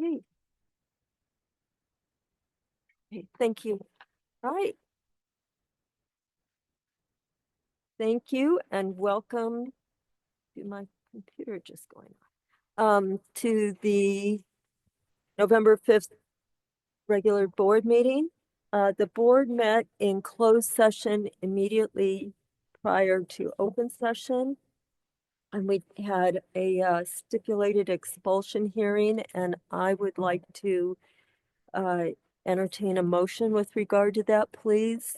Okay. Okay, thank you. All right. Thank you and welcome to my computer just going on. To the November 5th regular board meeting. The board met in closed session immediately prior to open session. And we had a stipulated expulsion hearing, and I would like to entertain a motion with regard to that, please.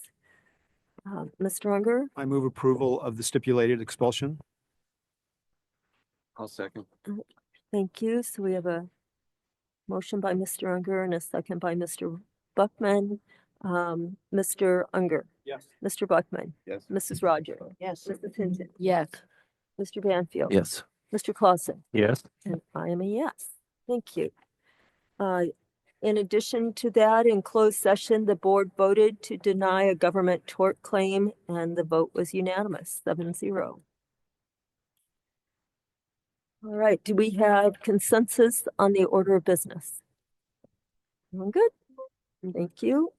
Mr. Unger, I move approval of the stipulated expulsion. I'll second. thank you. So we have a motion by Mr. Unger and a second by Mr. Buckman. Mr. Unger, Yes. Mr. Buckman, Yes. Mrs. Roger, Yes. Mrs. Hinton, Yes. Mr. Banfield. Yes. Mr. Clausen. Yes. And I am a yes. Thank you. In addition to that, in closed session, the board voted to deny a government tort claim, and the vote was unanimous, 7-0. All right, do we have consensus on the order of business? Everyone good? Thank you.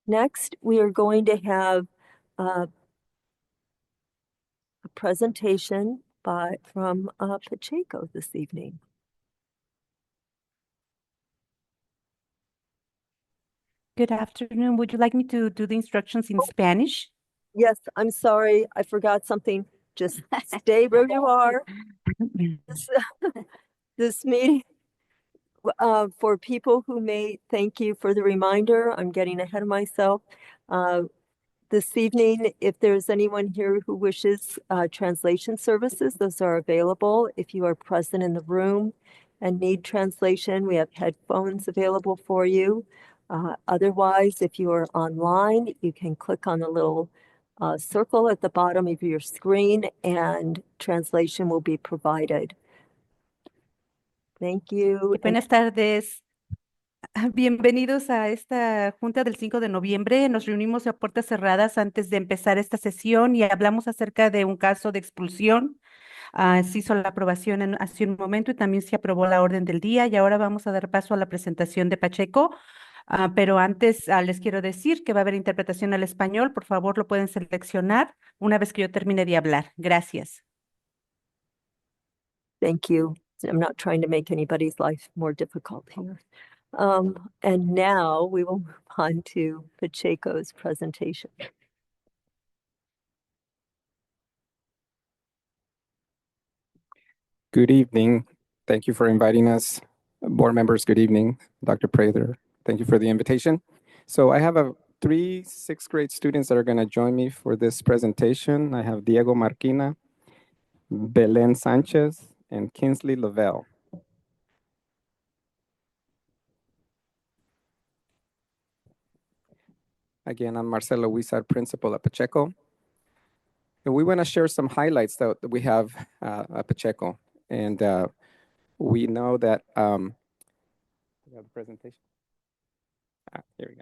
Next, we are going to have a presentation from Pacheco this evening. Good afternoon. Would you like me to do the instructions in Spanish? Yes, I'm sorry, I forgot something. Just stay where you are. This meeting, for people who may, thank you for the reminder. I'm getting ahead of myself. This evening, if there's anyone here who wishes translation services, those are available. If you are present in the room and need translation, we have headphones available for you. Otherwise, if you are online, you can click on the little circle at the bottom of your screen and translation will be provided. Thank you. Buenas tardes. Bienvenidos a esta junta del 5 de noviembre. Nos reunimos a puertas cerradas antes de empezar esta sesión y hablamos acerca de un caso de expulsión. Se hizo la aprobación hace un momento y también se aprobó la orden del día y ahora vamos a dar paso a la presentación de Pacheco. Pero antes les quiero decir que va a haber interpretación al español. Por favor, lo pueden seleccionar una vez que yo termine de hablar. Gracias. Thank you. I'm not trying to make anybody's life more difficult here. And now we will move on to Pacheco's presentation. Good evening. Thank you for inviting us. Board members, good evening. Dr. Prather, thank you for the invitation. So I have three sixth grade students that are going to join me for this presentation. I have Diego Marquina, Belen Sanchez, and Kinsley Lavelle. Again, I'm Marcelo Huizar, principal at Pacheco. And we want to share some highlights that we have at Pacheco. And we know that, we have the presentation. Here we go.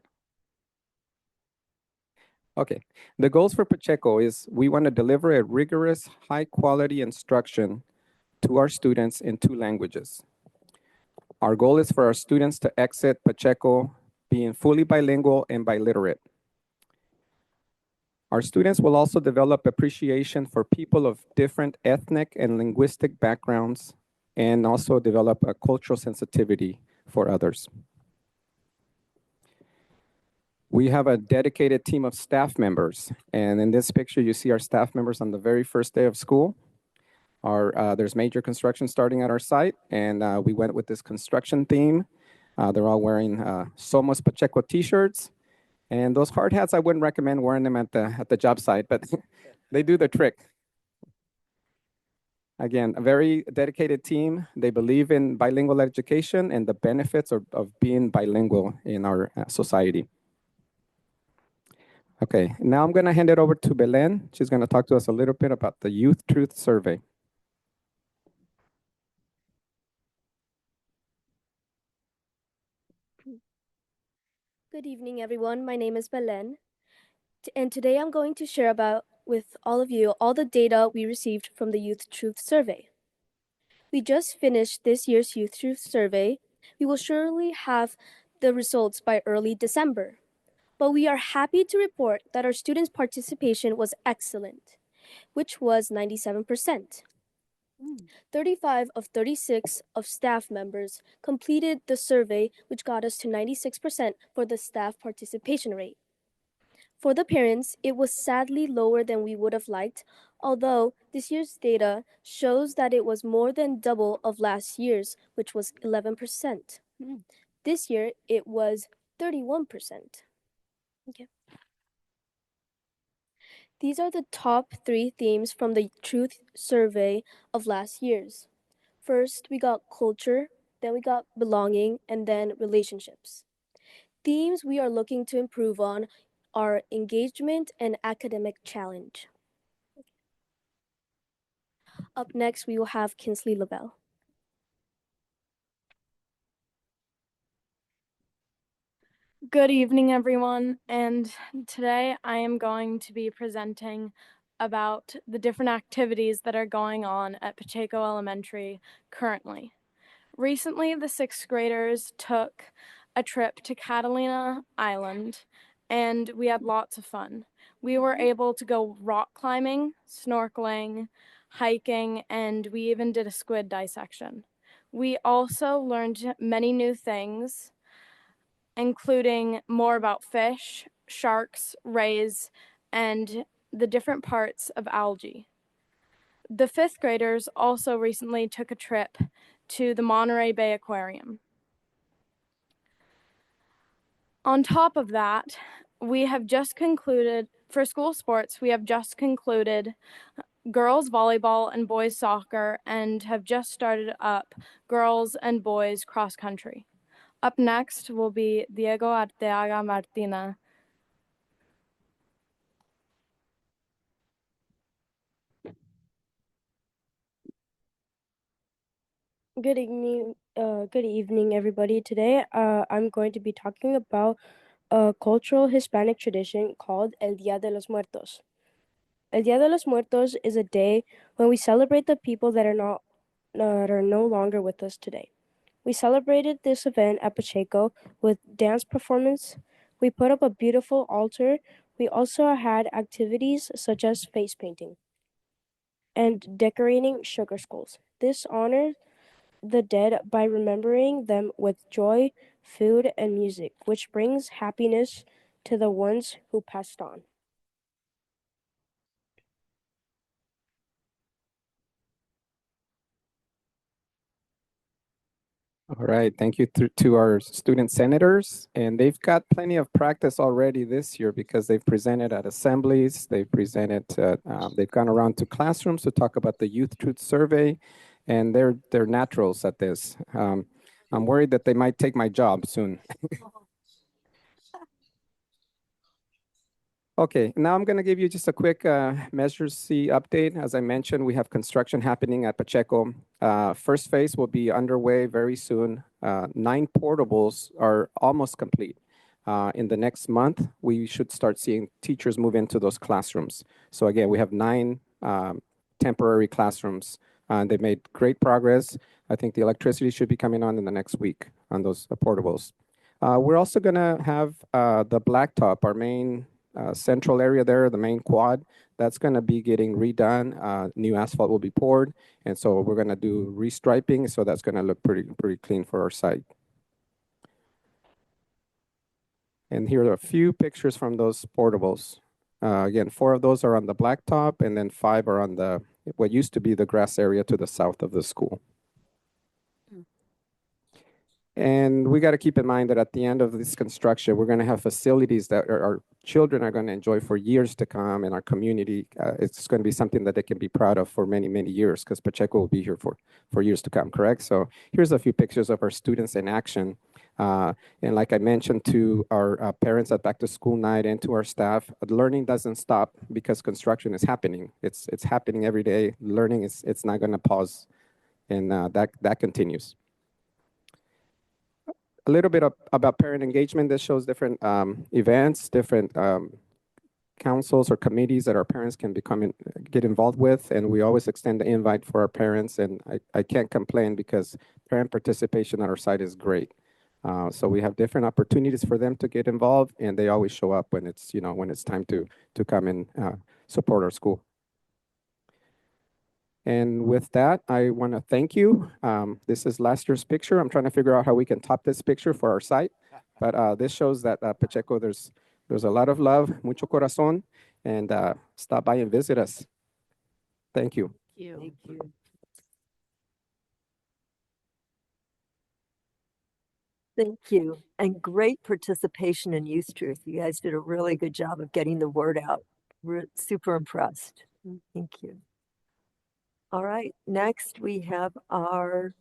Okay, the goals for Pacheco is we want to deliver a rigorous, high quality instruction to our students in 2 languages. Our goal is for our students to exit Pacheco being fully bilingual and biliterate. Our students will also develop appreciation for people of different ethnic and linguistic backgrounds and also develop a cultural sensitivity for others. We have a dedicated team of staff members. And in this picture, you see our staff members on the very first day of school. There's major construction starting at our site, and we went with this construction theme. They're all wearing Somos Pacheco t-shirts. And those hard hats, I wouldn't recommend wearing them at the job site, but they do the trick. Again, a very dedicated team. They believe in bilingual education and the benefits of being bilingual in our society. Okay, now I'm going to hand it over to Belen. She's going to talk to us a little bit about the Youth Truth Survey. Good evening, everyone. My name is Belen, and today I'm going to share about with all of you all the data we received from the Youth Truth Survey. We just finished this year's Youth Truth Survey. We will surely have the results by early December. But we are happy to report that our students' participation was excellent, which was 97%. 35 of 36 of staff members completed the survey, which got us to 96% for the staff participation rate. For the parents, it was sadly lower than we would have liked, although this year's data shows that it was more than double of last year's, which was 11%. This year, it was 31%. Okay. These are the top 3 themes from the Truth Survey of last year's. First, we got culture, then we got belonging, and then relationships. Themes we are looking to improve on are engagement and academic challenge. Up next, we will have Kinsley Lavelle. Good evening, everyone, and today I am going to be presenting about the different activities that are going on at Pacheco Elementary currently. Recently, the 6th graders took a trip to Catalina Island, and we had lots of fun. We were able to go rock climbing, snorkeling, hiking, and we even did a squid dissection. We also learned many new things, including more about fish, sharks, rays, and the different parts of algae. The 5th graders also recently took a trip to the Monterey Bay Aquarium. On top of that, we have just concluded, for school sports, we have just concluded girls volleyball and boys soccer and have just started up girls and boys cross country. Up next will be Diego Arteaga Martina. Good evening, everybody. Today, I'm going to be talking about a cultural Hispanic tradition called El Día de los Muertos. El Día de los Muertos is a day when we celebrate the people that are no longer with us today. We celebrated this event at Pacheco with dance performance. We put up a beautiful altar. We also had activities such as face painting and decorating sugar skulls. This honors the dead by remembering them with joy, food, and music, which brings happiness to the ones who passed on. All right, thank you to our student senators, and they've got plenty of practice already this year because they've presented at assemblies, they've gone around to classrooms to talk about the Youth Truth Survey, and they're naturals at this. I'm worried that they might take my job soon. Okay, now I'm going to give you just a quick Measure C update. As I mentioned, we have construction happening at Pacheco. First phase will be underway very soon. 9 portables are almost complete. In the next month, we should start seeing teachers move into those classrooms. So again, we have 9 temporary classrooms. They've made great progress. I think the electricity should be coming on in the next week on those portables. We're also going to have the blacktop, our main central area there, the main quad, that's going to be getting redone. New asphalt will be poured, and so we're going to do restriping, so that's going to look pretty clean for our site. And here are a few pictures from those portables. Again, 4 of those are on the blacktop, and then 5 are on the what used to be the grass area to the south of the school. And we got to keep in mind that at the end of this construction, we're going to have facilities that our children are going to enjoy for years to come, and our community, it's going to be something that they can be proud of for many, many years, because Pacheco will be here for years to come, correct? So here's a few pictures of our students in action. And like I mentioned to our parents at Back to School Night and to our staff, learning doesn't stop because construction is happening. It's happening every day. Learning it's not going to pause, and that continues. A little bit about parent engagement. This shows different events, different councils or committees that our parents can get involved with, and we always extend the invite for our parents, and I can't complain because parent participation at our site is great. So we have different opportunities for them to get involved, and they always show up when it's, when it's time to come and support our school. And with that, I want to thank you. This is last year's picture. I'm trying to figure out how we can top this picture for our site. But this shows that Pacheco, there's a lot of love, mucho corazón, and stop by and visit us. Thank you. Thank you. Thank you. And great participation in Youth Truth. You guys did a really good job of getting the word out. We're super impressed. Thank you. All right, next we have our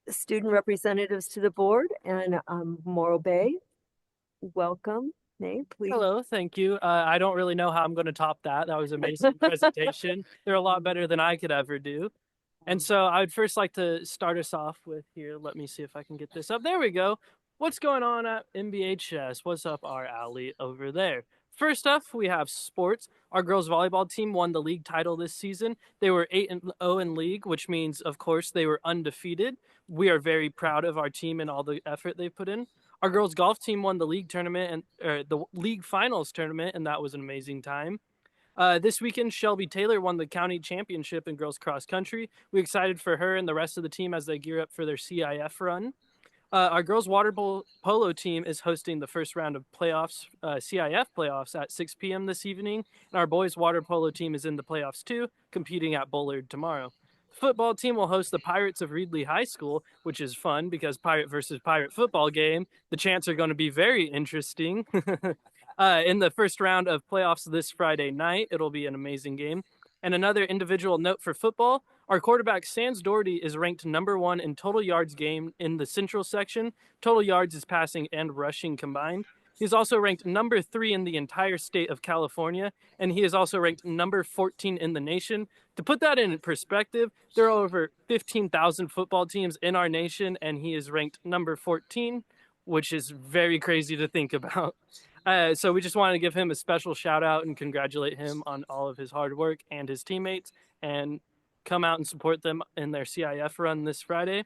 student representatives to the board, and Morro Bay. Welcome. Nate, please. Hello, thank you. I don't really know how I'm going to top that. That was an amazing presentation. They're a lot better than I could ever do. And so I'd first like to start us off with here. Let me see if I can get this up. There we go. What's going on at MBHS? What's up our alley over there? First up, we have sports. Our girls volleyball team won the league title this season. They were 8-0 in league, which means, of course, they were undefeated. We are very proud of our team and all the effort they put in. Our girls golf team won the league tournament and the league finals tournament, and that was an amazing time. This weekend, Shelby Taylor won the county championship in girls cross country. We're excited for her and the rest of the team as they gear up for their CIF run. Our girls water polo team is hosting the first round of playoffs, CIF playoffs at 6 p.m. this evening. And our boys water polo team is in the playoffs too, competing at Bullard tomorrow. The football team will host the Pirates of Reedley High School, which is fun because Pirate versus Pirate football game. The chants are going to be very interesting. In the first round of playoffs this Friday night, it'll be an amazing game. And another individual note for football, our quarterback, Sans Doherty, is ranked #1 in total yards game in the central section. Total yards is passing and rushing combined. He's also ranked #3 in the entire state of California, and he is also ranked #14 in the nation. To put that in perspective, there are over 15,000 football teams in our nation, and he is ranked #14, which is very crazy to think about. So we just wanted to give him a special shout out and congratulate him on all of his hard work and his teammates, and come out and support them in their CIF run this Friday.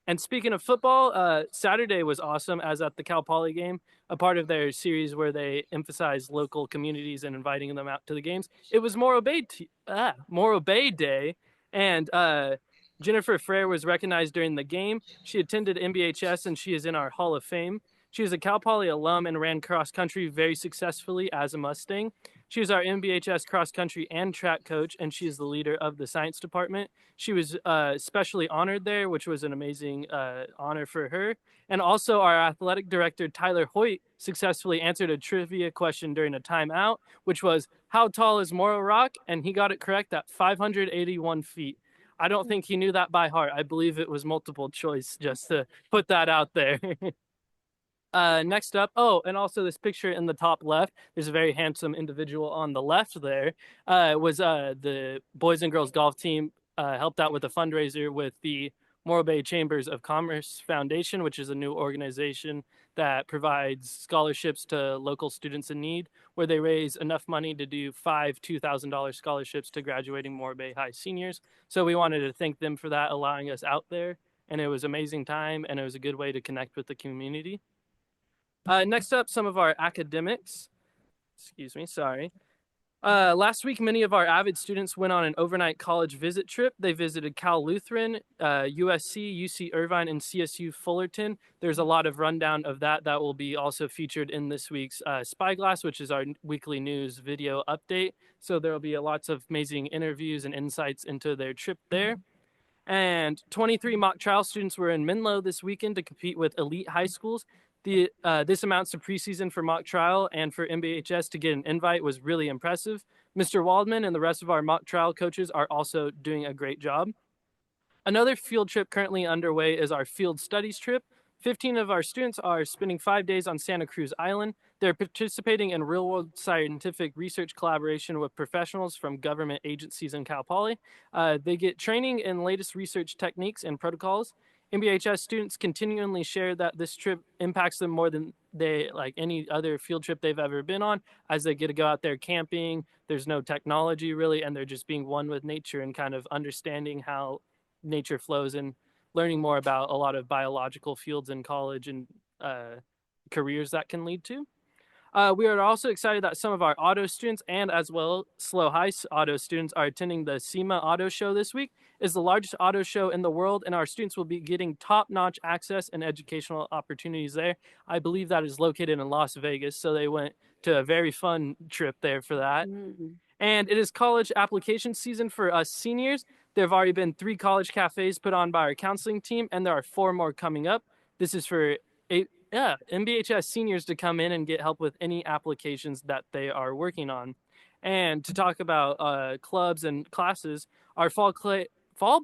And speaking of football, Saturday was awesome, as at the Cal Poly game, a part of their series where they emphasize local communities and inviting them out to the games. It was Morro Bay Day, and Jennifer Frere was recognized during the game. She attended MBHS, and she is in our Hall of Fame. She is a Cal Poly alum and ran cross country very successfully as a Mustang. She is our MBHS cross country and track coach, and she is the leader of the science department. She was specially honored there, which was an amazing honor for her. And also our athletic director, Tyler Hoyt, successfully answered a trivia question during a timeout, which was, how tall is Morro Rock? And he got it correct at 581 feet. I don't think he knew that by heart. I believe it was multiple choice, just to put that out there. Next up, and also this picture in the top left, there's a very handsome individual on the left there, was the boys and girls golf team helped out with a fundraiser with the Morro Bay Chambers of Commerce Foundation, which is a new organization that provides scholarships to local students in need, where they raise enough money to do 5 $2,000 scholarships to graduating Morro Bay High seniors. So we wanted to thank them for that, allowing us out there, and it was an amazing time, and it was a good way to connect with the community. Next up, some of our academics. Excuse me, sorry. Last week, many of our avid students went on an overnight college visit trip. They visited Cal Lutheran, USC, UC Irvine, and CSU Fullerton. There's a lot of rundown of that will be also featured in this week's Spyglass, which is our weekly news video update. So there will be lots of amazing interviews and insights into their trip there. And 23 mock trial students were in Menlo this weekend to compete with elite high schools. This amounts to preseason for mock trial, and for MBHS to get an invite was really impressive. Mr. Waldman and the rest of our mock trial coaches are also doing a great job. Another field trip currently underway is our field studies trip. 15 of our students are spending 5 days on Santa Cruz Island. They're participating in real-world scientific research collaboration with professionals from government agencies in Cal Poly. They get training in latest research techniques and protocols. MBHS students continually share that this trip impacts them more than any other field trip they've ever been on, as they get to go out there camping. There's no technology really, and they're just being one with nature and kind of understanding how nature flows and learning more about a lot of biological fields in college and careers that can lead to. We are also excited that some of our auto students and as well slow high auto students are attending the SEMA Auto Show this week. It's the largest auto show in the world, and our students will be getting top-notch access and educational opportunities there. I believe that is located in Las Vegas, so they went to a very fun trip there for that. And it is college application season for us seniors. There have already been 3 college cafes put on by our counseling team, and there are 4 more coming up. This is for MBHS seniors to come in and get help with any applications that they are working on. And to talk about clubs and classes, our fall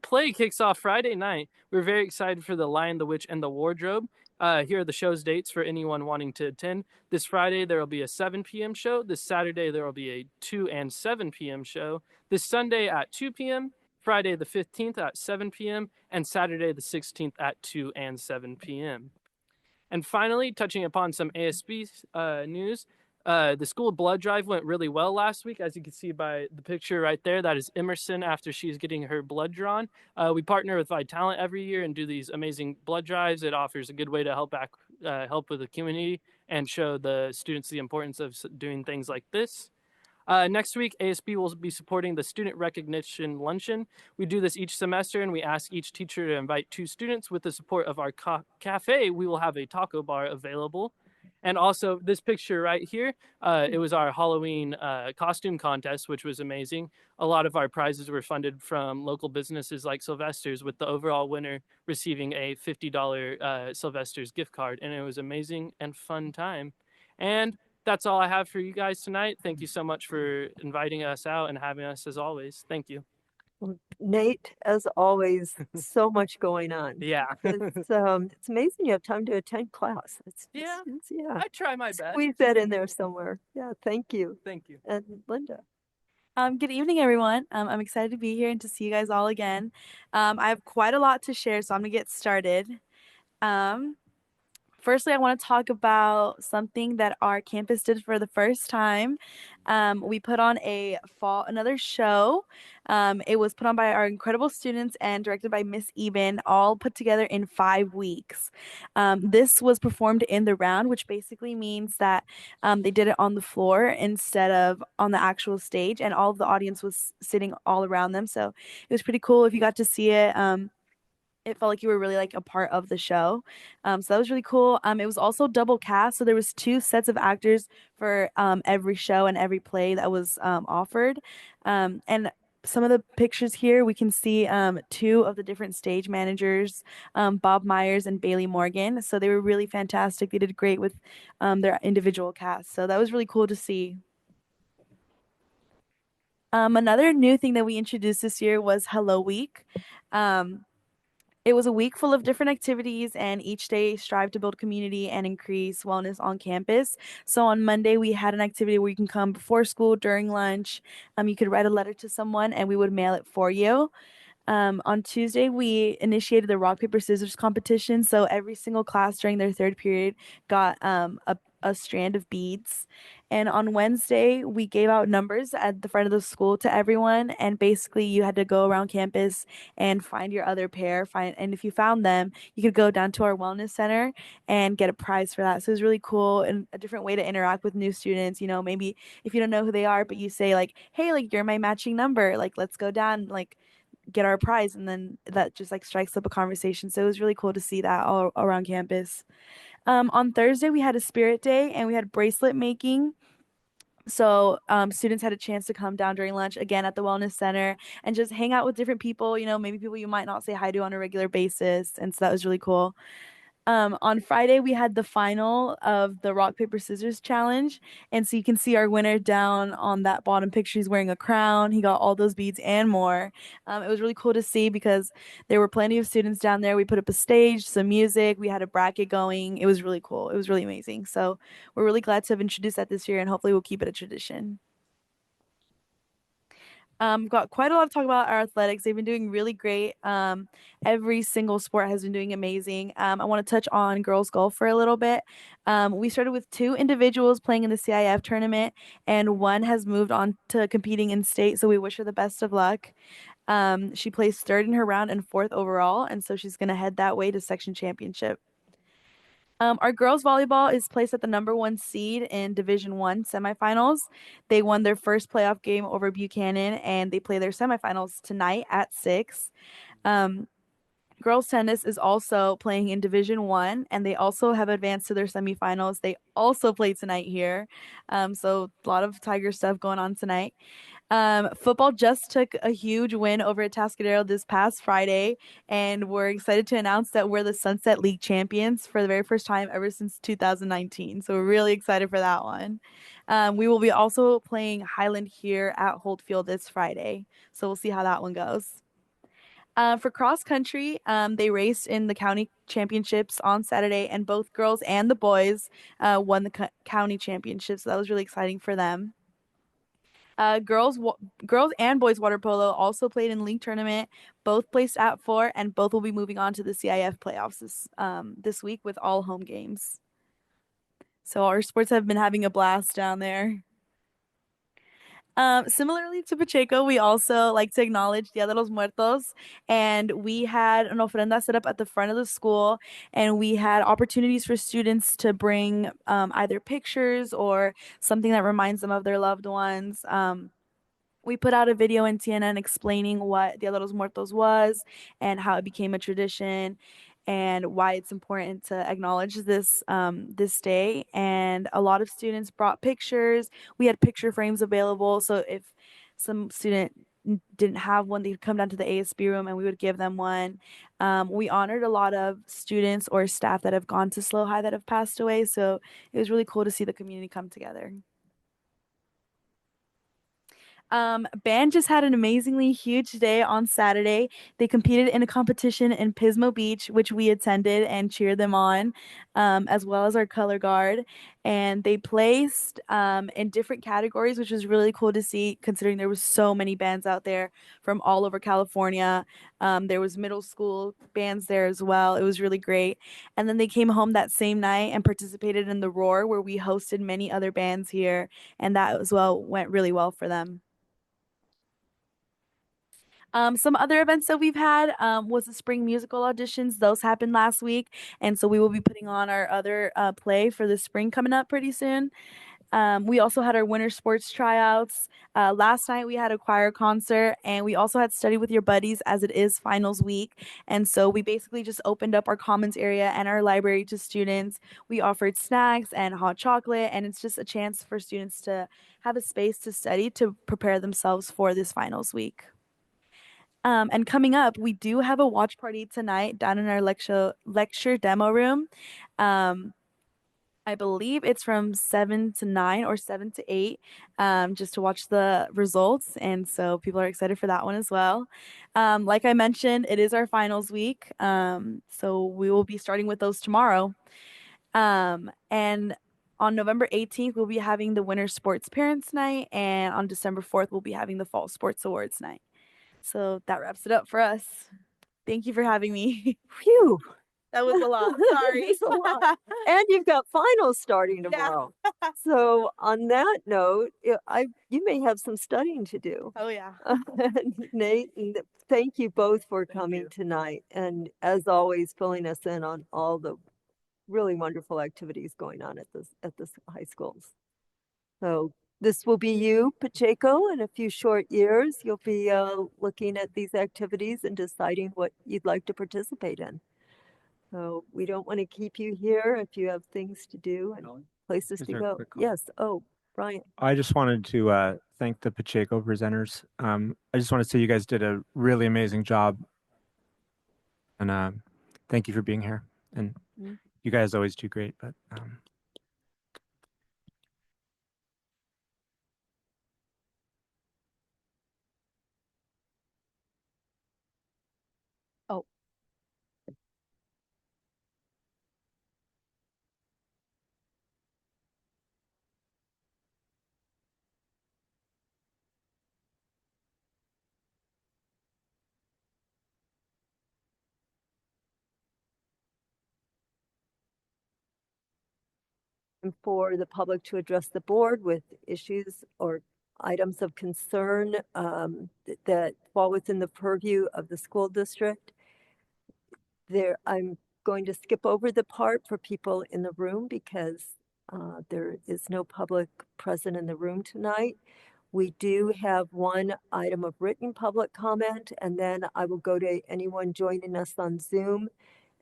play kicks off Friday night. We're very excited for The Lion, the Witch, and the Wardrobe. Here are the show's dates for anyone wanting to attend. This Friday, there will be a 7 p.m. show. This Saturday, there will be a 2 and 7 p.m. show. This Sunday at 2 p.m., Friday the 15th at 7 p.m., and Saturday the 16th at 2 and 7 p.m. And finally, touching upon some ASB news, the school blood drive went really well last week, as you can see by the picture right there. That is Emerson after she's getting her blood drawn. We partner with Vitalent every year and do these amazing blood drives. It offers a good way to help with the community and show the students the importance of doing things like this. Next week, ASB will be supporting the Student Recognition Luncheon. We do this each semester, and we ask each teacher to invite 2 students. With the support of our cafe, we will have a taco bar available. And also, this picture right here, it was our Halloween costume contest, which was amazing. A lot of our prizes were funded from local businesses like Sylvester's, with the overall winner receiving a $50 Sylvester's gift card. And it was amazing and fun time. And that's all I have for you guys tonight. Thank you so much for inviting us out and having us as always. Thank you. Well, Nate, as always, so much going on. Yeah. It's amazing you have time to attend class. Yeah. Yeah. I try my best. Squeeze that in there somewhere. Yeah, thank you. Thank you. And Linda. Good evening, everyone. I'm excited to be here and to see you guys all again. I have quite a lot to share, so I'm gonna get started. Firstly, I want to talk about something that our campus did for the first time. We put on another show. It was put on by our incredible students and directed by Miss Eben, all put together in 5 weeks. This was performed in the round, which basically means that they did it on the floor instead of on the actual stage, and all of the audience was sitting all around them. So it was pretty cool. If you got to see it, it felt like you were really like a part of the show. So that was really cool. It was also double cast, so there was 2 sets of actors for every show and every play that was offered. And some of the pictures here, we can see 2 of the different stage managers, Bob Myers and Bailey Morgan. So they were really fantastic. They did great with their individual cast. So that was really cool to see. Another new thing that we introduced this year was Hello Week. It was a week full of different activities, and each day strive to build community and increase wellness on campus. So on Monday, we had an activity where you can come before school, during lunch. You could write a letter to someone, and we would mail it for you. On Tuesday, we initiated the rock, paper, scissors competition. So every single class during their 3rd period got a strand of beads. And on Wednesday, we gave out numbers at the front of the school to everyone. And basically, you had to go around campus and find your other pair. And if you found them, you could go down to our wellness center and get a prize for that. So it was really cool and a different way to interact with new students. You know, maybe if you don't know who they are, but you say like, hey, like you're my matching number. Like, let's go down, like get our prize. And then that just like strikes up a conversation. So it was really cool to see that all around campus. On Thursday, we had a spirit day and we had bracelet making. So students had a chance to come down during lunch again at the wellness center and just hang out with different people, you know, maybe people you might not say hi to on a regular basis. And so that was really cool. On Friday, we had the final of the rock, paper, scissors challenge. And so you can see our winner down on that bottom picture. He's wearing a crown. He got all those beads and more. It was really cool to see because there were plenty of students down there. We put up a stage, some music. We had a bracket going. It was really cool. It was really amazing. So we're really glad to have introduced that this year, and hopefully we'll keep it a tradition. Got quite a lot to talk about our athletics. They've been doing really great. Every single sport has been doing amazing. I want to touch on girls golf for a little bit. We started with 2 individuals playing in the CIF tournament, and one has moved on to competing in state. So we wish her the best of luck. She placed third in her round and fourth overall, and so she's gonna head that way to section championship. Our girls volleyball is placed at the number 1 seed in Division 1 semifinals. They won their first playoff game over Buchanan, and they play their semifinals tonight at 6. Um, Girls tennis is also playing in Division 1, and they also have advanced to their semifinals. They also play tonight here. So a lot of Tiger stuff going on tonight. Football just took a huge win over Atascadero this past Friday, and we're excited to announce that we're the Sunset League champions for the very first time ever since 2019. So we're really excited for that one. We will be also playing Highland here at Holt Field this Friday, so we'll see how that one goes. For cross country, they raced in the county championships on Saturday, and both girls and the boys won the county championships. So that was really exciting for them. Girls and boys water polo also played in league tournament. Both placed at 4, and both will be moving on to the CIF playoffs this week with all home games. So our sports have been having a blast down there. Similarly to Pacheco, we also like to acknowledge Dia de los Muertos, and we had an ofrenda set up at the front of the school, and we had opportunities for students to bring either pictures or something that reminds them of their loved ones. We put out a video in TNN explaining what Dia de los Muertos was and how it became a tradition and why it's important to acknowledge this day. And a lot of students brought pictures. We had picture frames available, so if some student didn't have one, they'd come down to the ASB room and we would give them one. We honored a lot of students or staff that have gone to SLO High that have passed away, so it was really cool to see the community come together. Band just had an amazingly huge day on Saturday. They competed in a competition in Pismo Beach, which we attended and cheered them on, as well as our color guard. And they placed in different categories, which was really cool to see, considering there was so many bands out there from all over California. There was middle school bands there as well. It was really great. And then they came home that same night and participated in the Roar, where we hosted many other bands here, and that as well went really well for them. Some other events that we've had was the spring musical auditions. Those happened last week, and so we will be putting on our other play for the spring coming up pretty soon. We also had our winter sports tryouts. Last night we had a choir concert, and we also had Study with Your Buddies as it is finals week. And so we basically just opened up our commons area and our library to students. We offered snacks and hot chocolate, and it's just a chance for students to have a space to study to prepare themselves for this finals week. And coming up, we do have a watch party tonight down in our lecture demo room. I believe it's from 7 to 9 or 7 to 8, just to watch the results. And so people are excited for that one as well. Like I mentioned, it is our finals week. So we will be starting with those tomorrow. And on November 18th, we'll be having the Winter Sports Parents Night. And on December 4th, we'll be having the Fall Sports Awards Night. So that wraps it up for us. Thank you for having me. Phew. That was a lot. Sorry. It's a lot. And you've got finals starting tomorrow. So on that note, you may have some studying to do. Oh, yeah. Nate, and thank you both for coming you. tonight. And as always, filling us in on all the really wonderful activities going on at the high schools. So this will be you, Pacheco, in a few short years. You'll be looking at these activities and deciding what you'd like to participate in. So we don't want to keep you here if you have things to do and places Is to there a go. quick comment? Yes. Oh, Brian. I just wanted to thank the Pacheco presenters. I just want to say you guys did a really amazing job. And thank you for being here. And you guys always do great, but Oh. And for the public to address the board with issues or items of concern that fall within the purview of the school district. I'm going to skip over the part for people in the room because there is no public present in the room tonight. We do have one item of written public comment, and then I will go to anyone joining us on Zoom.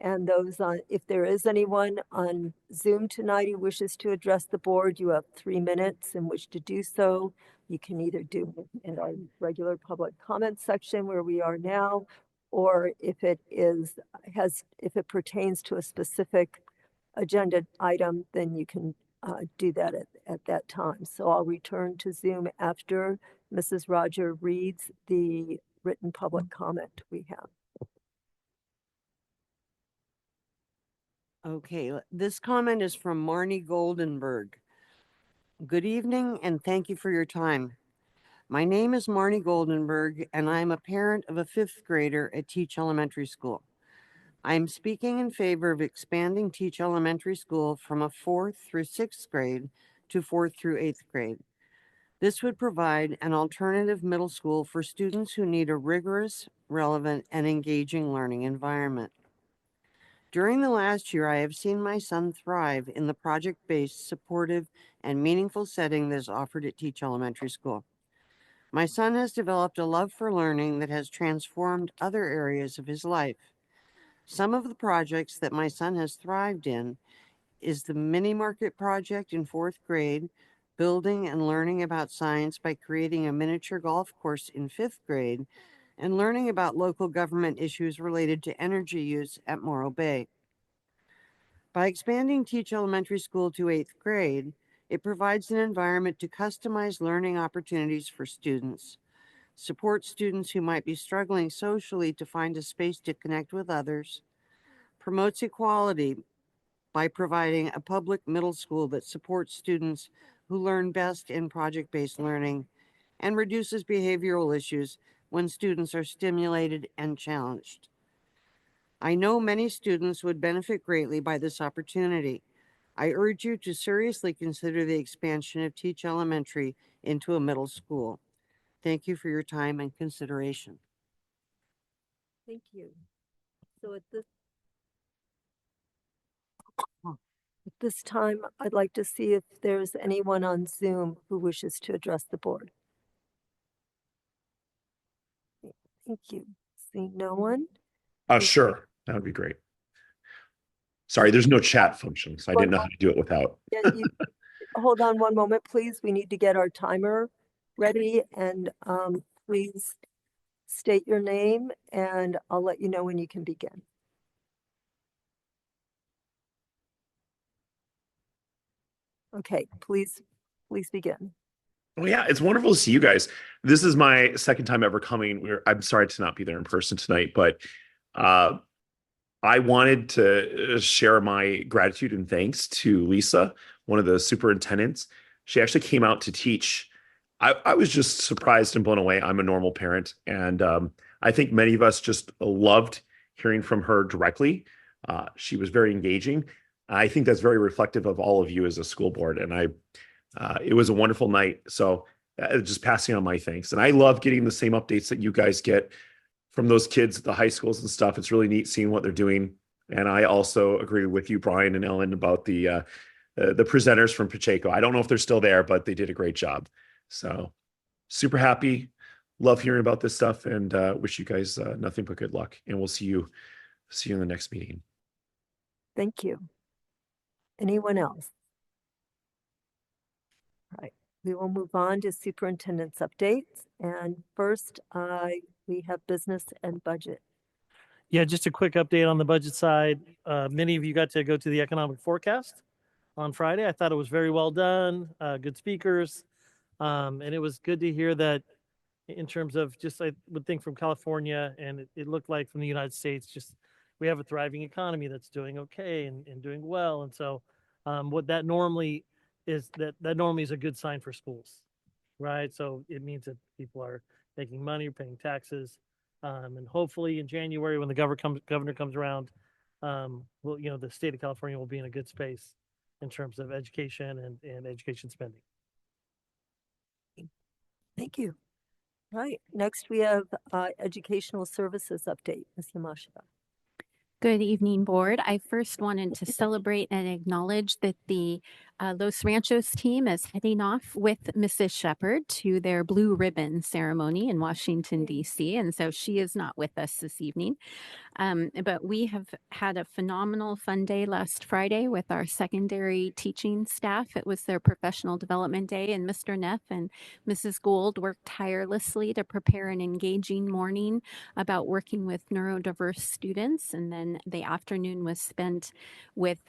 And those if there is anyone on Zoom tonight who wishes to address the board, you have 3 minutes in which to do so. You can either do it in our regular public comment section where we are now, or if it pertains to a specific agenda item, then you can do that at that time. So I'll return to Zoom after Mrs. Roger reads the written public comment we have. Okay, this comment is from Marnie Goldenberg. Good evening and thank you for your time. My name is Marnie Goldenberg and I'm a parent of a 5th grader at Teach Elementary School. I am speaking in favor of expanding Teach Elementary School from a 4th through 6th grade to 4th through 8th grade. This would provide an alternative middle school for students who need a rigorous, relevant, and engaging learning environment. During the last year, I have seen my son thrive in the project-based, supportive, and meaningful setting that is offered at Teach Elementary School. My son has developed a love for learning that has transformed other areas of his life. Some of the projects that my son has thrived in is the mini market project in 4th grade, building and learning about science by creating a miniature golf course in 5th grade, and learning about local government issues related to energy use at Morro Bay. By expanding Teach Elementary School to 8th grade, it provides an environment to customize learning opportunities for students, support students who might be struggling socially to find a space to connect with others, promotes equality by providing a public middle school that supports students who learn best in project-based learning, and reduces behavioral issues when students are stimulated and challenged. I know many students would benefit greatly by this opportunity. I urge you to seriously consider the expansion of Teach Elementary into a middle school. Thank you for your time and consideration. Thank you. So at this time, I'd like to see if there's anyone on Zoom who wishes to address the board. Thank you. Seeing no one? Sure, that would be great. Sorry, there's no chat function, so I didn't know how to do it without. Yeah, hold on one moment, please. We need to get our timer ready, and please state your name and I'll let you know when you can begin. Okay, please begin. Well, yeah, it's wonderful to see you guys. This is my second time ever coming. I'm sorry to not be there in person tonight, but I wanted to share my gratitude and thanks to Lisa, one of the superintendents. She actually came out to teach. I was just surprised and blown away. I'm a normal parent, and I think many of us just loved hearing from her directly. She was very engaging. I think that's very reflective of all of you as a school board, and it was a wonderful night. So just passing on my thanks. And I love getting the same updates that you guys get from those kids at the high schools and stuff. It's really neat seeing what they're doing. And I also agree with you, Brian and Ellen, about the presenters from Pacheco. I don't know if they're still there, but they did a great job. So super happy. Love hearing about this stuff, and wish you guys nothing but good luck. And we'll see you in the next meeting. Thank you. Anyone else? All right, we will move on to superintendent's updates. And first, we have business and budget. Yeah, just a quick update on the budget side. Many of you got to go to the economic forecast on Friday. I thought it was very well done, good speakers. And it was good to hear that in terms of just, I would think from California, and it looked like from the United States, just we have a thriving economy that's doing okay and doing well. And so what that normally is, that normally is a good sign for schools, right? So it means that people are making money, paying taxes. And hopefully in January, when the governor comes around, well, the state of California will be in a good space in terms of education and education spending. Thank you. Right. Next, we have educational services update. Ms. Yamashita. Good evening, board. I first wanted to celebrate and acknowledge that the Los Ranchos team is heading off with Mrs. Shepherd to their blue ribbon ceremony in Washington, D.C. And so she is not with us this evening. But we have had a phenomenal fun day last Friday with our secondary teaching staff. It was their professional development day, and Mr. Neff and Mrs. Gould worked tirelessly to prepare an engaging morning about working with neurodiverse students. And then the afternoon was spent with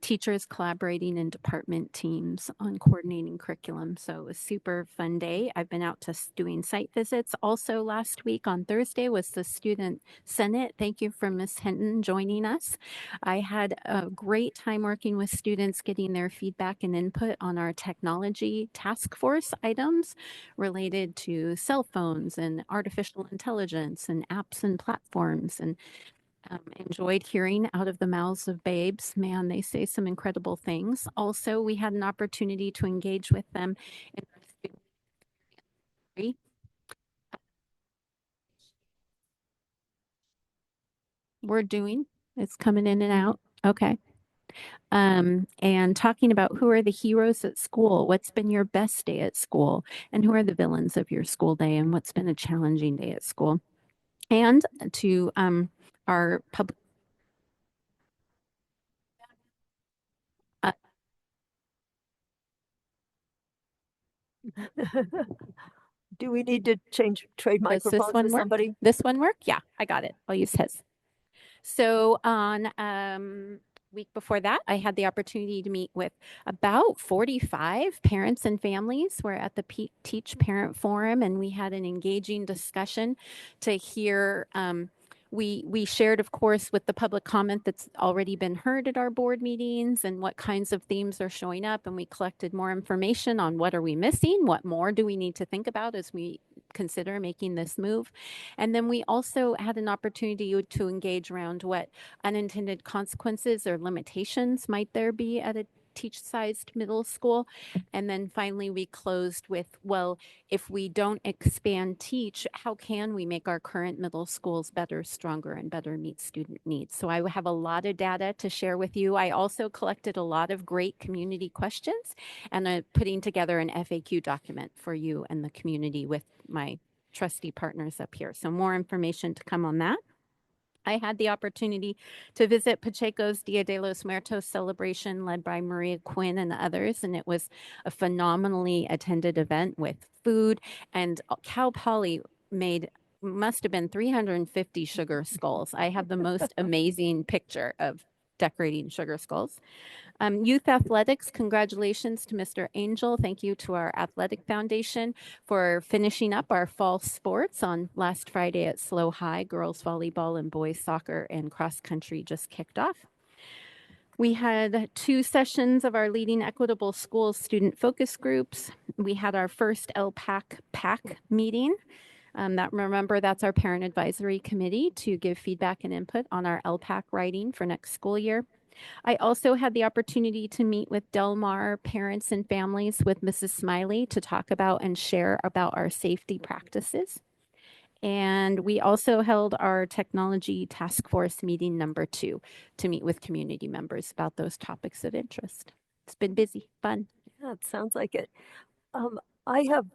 teachers collaborating in department teams on coordinating curriculum. So it was a super fun day. I've been out to doing site visits. Also last week on Thursday was the Student Senate. Thank you for Ms. Hinton joining us. I had a great time working with students, getting their feedback and input on our technology task force items related to cell phones and artificial intelligence and apps and platforms, and enjoyed hearing out of the mouths of babes. Man, they say some incredible things. Also, we had an opportunity to engage with them in our student we're doing. It's coming in and out. Okay. And talking about who are the heroes at school, what's been your best day at school, and who are the villains of your school day, and what's been a challenging day at school. And to our public. Do we need to trade Does microphones this one with work? somebody? This one work? Yeah, I got it. I'll use his. So on week before that, I had the opportunity to meet with about 45 parents and families. We're at the Teach Parent Forum, and we had an engaging discussion to hear. We shared, of course, with the public comment that's already been heard at our board meetings and what kinds of themes are showing up. And we collected more information on what are we missing, what more do we need to think about as we consider making this move. And then we also had an opportunity to engage around what unintended consequences or limitations might there be at a teach-sized middle school. And then finally, we closed with, well, if we don't expand teach, how can we make our current middle schools better, stronger, and better meet student needs? So I have a lot of data to share with you. I also collected a lot of great community questions and putting together an FAQ document for you and the community with my trustee partners up here. So more information to come on that. I had the opportunity to visit Pacheco's Dia de los Muertos celebration led by Maria Quinn and others, and it was a phenomenally attended event with food, and Cal Poly must have been 350 sugar skulls. I have the most amazing picture of decorating sugar skulls. Youth athletics, congratulations to Mr. Angel. Thank you to our athletic foundation for finishing up our fall sports on last Friday at Slow High. Girls volleyball and boys soccer and cross country just kicked off. We had 2 sessions of our Leading Equitable Schools student focus groups. We had our first LPAC PAC meeting. Remember, that's our parent advisory committee to give feedback and input on our LPAC writing for next school year. I also had the opportunity to meet with Del Mar parents and families with Mrs. Smiley to talk about and share about our safety practices. And we also held our technology task force meeting number 2 to meet with community members about those topics of interest. It's been busy, fun. Yeah, it sounds like it. I have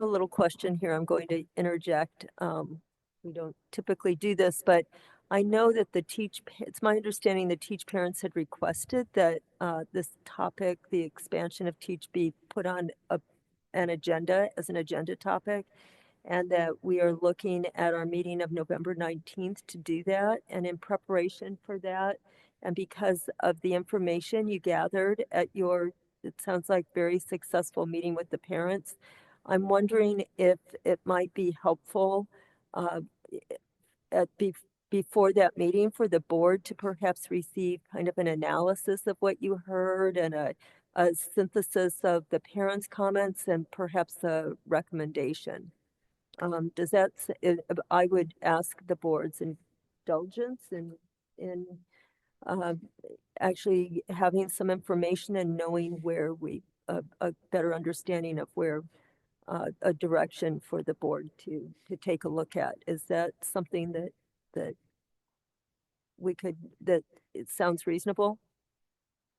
a little question here. I'm going to interject. We don't typically do this, but I know that it's my understanding that Teach Parents had requested that this topic, the expansion of Teach, be put on an agenda as an agenda topic, and that we are looking at our meeting of November 19th to do that. And in preparation for that, and because of the information you gathered at it sounds like very successful meeting with the parents, I'm wondering if it might be helpful before that meeting for the board to perhaps receive kind of an analysis of what you heard and a synthesis of the parents' comments and perhaps a recommendation. I would ask the board's indulgence in uh, actually having some information and knowing where a better understanding of where a direction for the board to take a look at. Is that something that that it sounds reasonable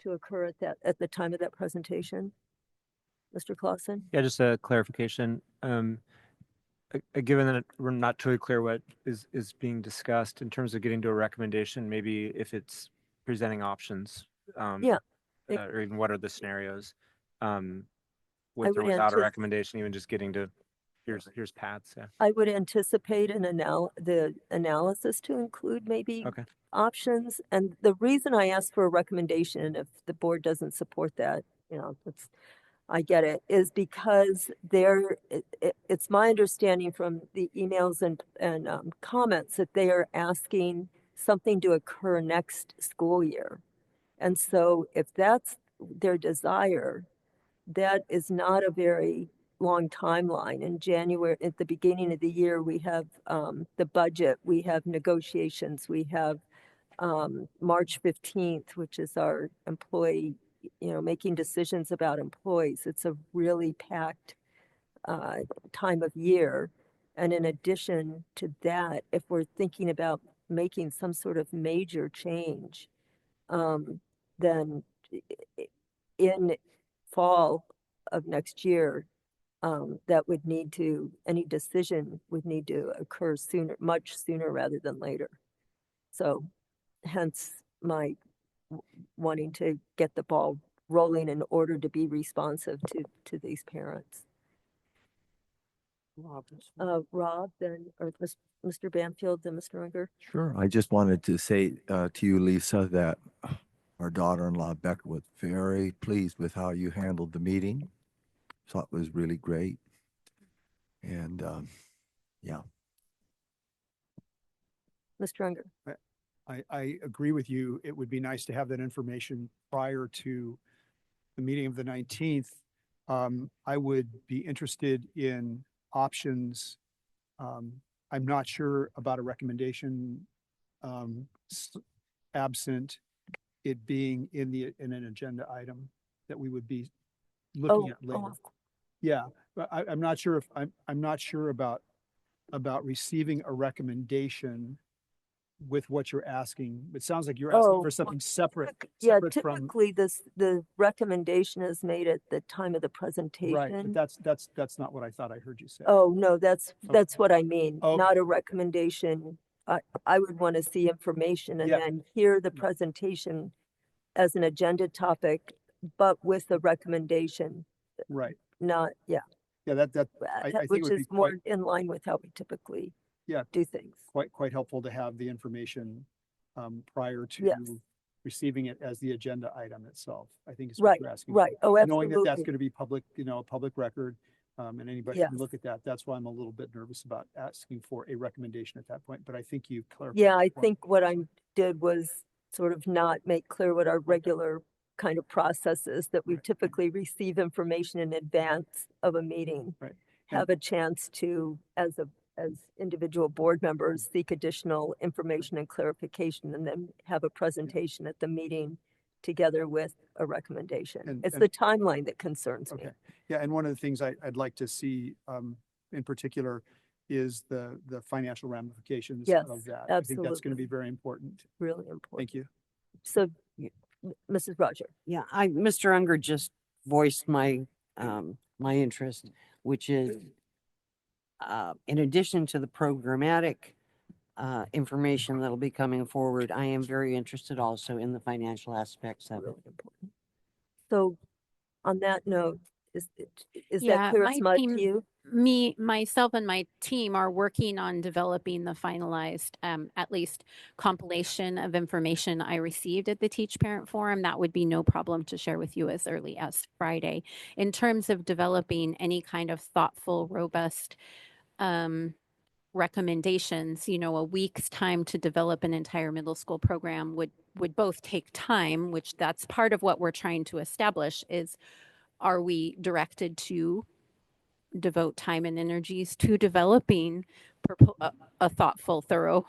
to occur at the time of that presentation? Mr. Clausen? Yeah, just a clarification. Given that we're not totally clear what is being discussed in terms of getting to a recommendation, maybe if it's presenting options, Yeah. or even what are the scenarios, I with or would without a antici- recommendation, even just getting to here's paths. Yeah. I would anticipate the analysis to include maybe Okay. options. And the reason I ask for a recommendation, if the board doesn't support that, I get it, is because it's my understanding from the emails and comments that they are asking something to occur next school year. And so if that's their desire, that is not a very long timeline. In January, at the beginning of the year, we have the budget, we have negotiations, we have March 15th, which is our employee, making decisions about employees. It's a really packed time of year. And in addition to that, if we're thinking about making some sort of major change, then in fall of next year, any decision would need to occur sooner, much sooner rather than later. So hence my wanting to get the ball rolling in order to be responsive to these parents. Rob, then, or Mr. Banfield, then Mr. Unger. Sure. I just wanted to say to you, Lisa, that our daughter-in-law, Becca, was very pleased with how you handled the meeting. Thought it was really great. And yeah. Mr. Unger. I agree with you. It would be nice to have that information prior to the meeting of the 19th. I would be interested in options. I'm not sure about a recommendation absent it being in an agenda item that we would be looking at later. Yeah, but I'm not sure if I'm not sure about receiving a recommendation with what you're asking. It sounds like you're asking for something separate. Yeah, separate typically the recommendation is made at the time of the presentation. Right, but that's not what I thought I heard you say. Oh, no, that's what I mean. Okay. Not a recommendation. I would want to see information and then hear the presentation as an agenda topic, but with a recommendation. Right. Not, yeah. Yeah, I think it which would is be more quite, in line with how we typically do things. quite helpful to have the information prior to Yes. receiving it as the agenda item itself. I think is Right, what you're asking. right. for. Oh, Knowing that that's absolutely. going to be public, a public record, and anybody Yes. can look at that. That's why I'm a little bit nervous about asking for a recommendation at that point. But I think you clarified. Yeah, I the point. think what I did was sort of not make clear what our regular kind of process is, that we typically receive information in advance of a meeting. Right. Have a chance to, as individual board members, seek additional information and clarification, and then have a presentation at the meeting together with a recommendation. It's the timeline that concerns me. Okay. Yeah, and one of the things I'd like to see in particular is the financial ramifications Yes, of that. I think that's going to absolutely. be very important. Really important. Thank you. So, Mrs. Roger. Yeah, Mr. Unger just voiced my my interest, which is in addition to the programmatic information that'll be coming forward, I am very interested also in the financial aspects of it. So, on that note, is Yeah, that clear my as mud team- to you? Myself and my team are working on developing the finalized, at least compilation of information I received at the Teach Parent Forum. That would be no problem to share with you as early as Friday. In terms of developing any kind of thoughtful, robust recommendations, a week's time to develop an entire middle school program would both take time, which that's part of what we're trying to establish is, are we directed to devote time and energies to developing a thoughtful, thorough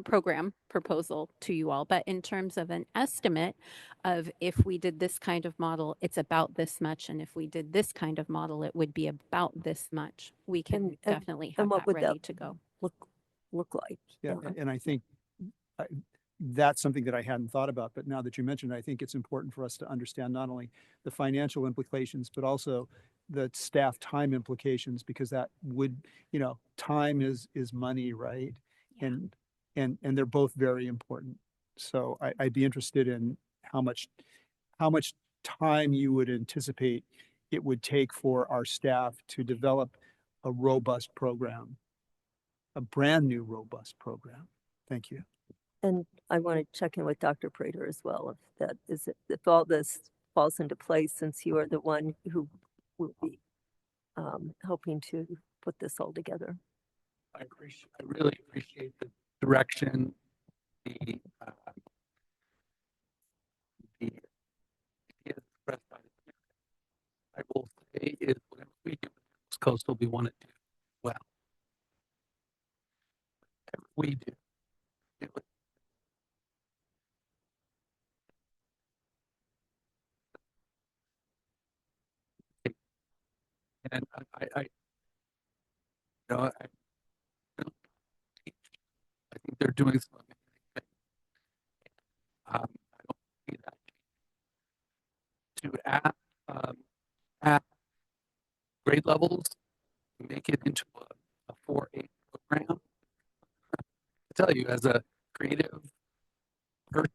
program proposal to you all. But in terms of an estimate of if we did this kind of model, it's about this much, and if we did this kind of model, it would be about this much. We can definitely have what that would ready that to go. look like? Yeah, and I think that's something that I hadn't thought about, but now that you mentioned it, I think it's important for us to understand not only the financial implications, but also the staff time implications, because that would, time is money, right? Yeah. And they're both very important. So I'd be interested in how much time you would anticipate it would take for our staff to develop a robust program, a brand new robust program. Thank you. And I want to check in with Dr. Prater as well, if all this falls into place, since you are the one who will be helping to put this all together. I really appreciate the direction, the ideas expressed by the parents. I will say is whatever we do with Coastal, we want to do well. Whatever we do it. And I don't teach. I think they're doing some amazing things. I don't see that to add grade levels, make it into a 4-8 program. I tell you, as a creative person,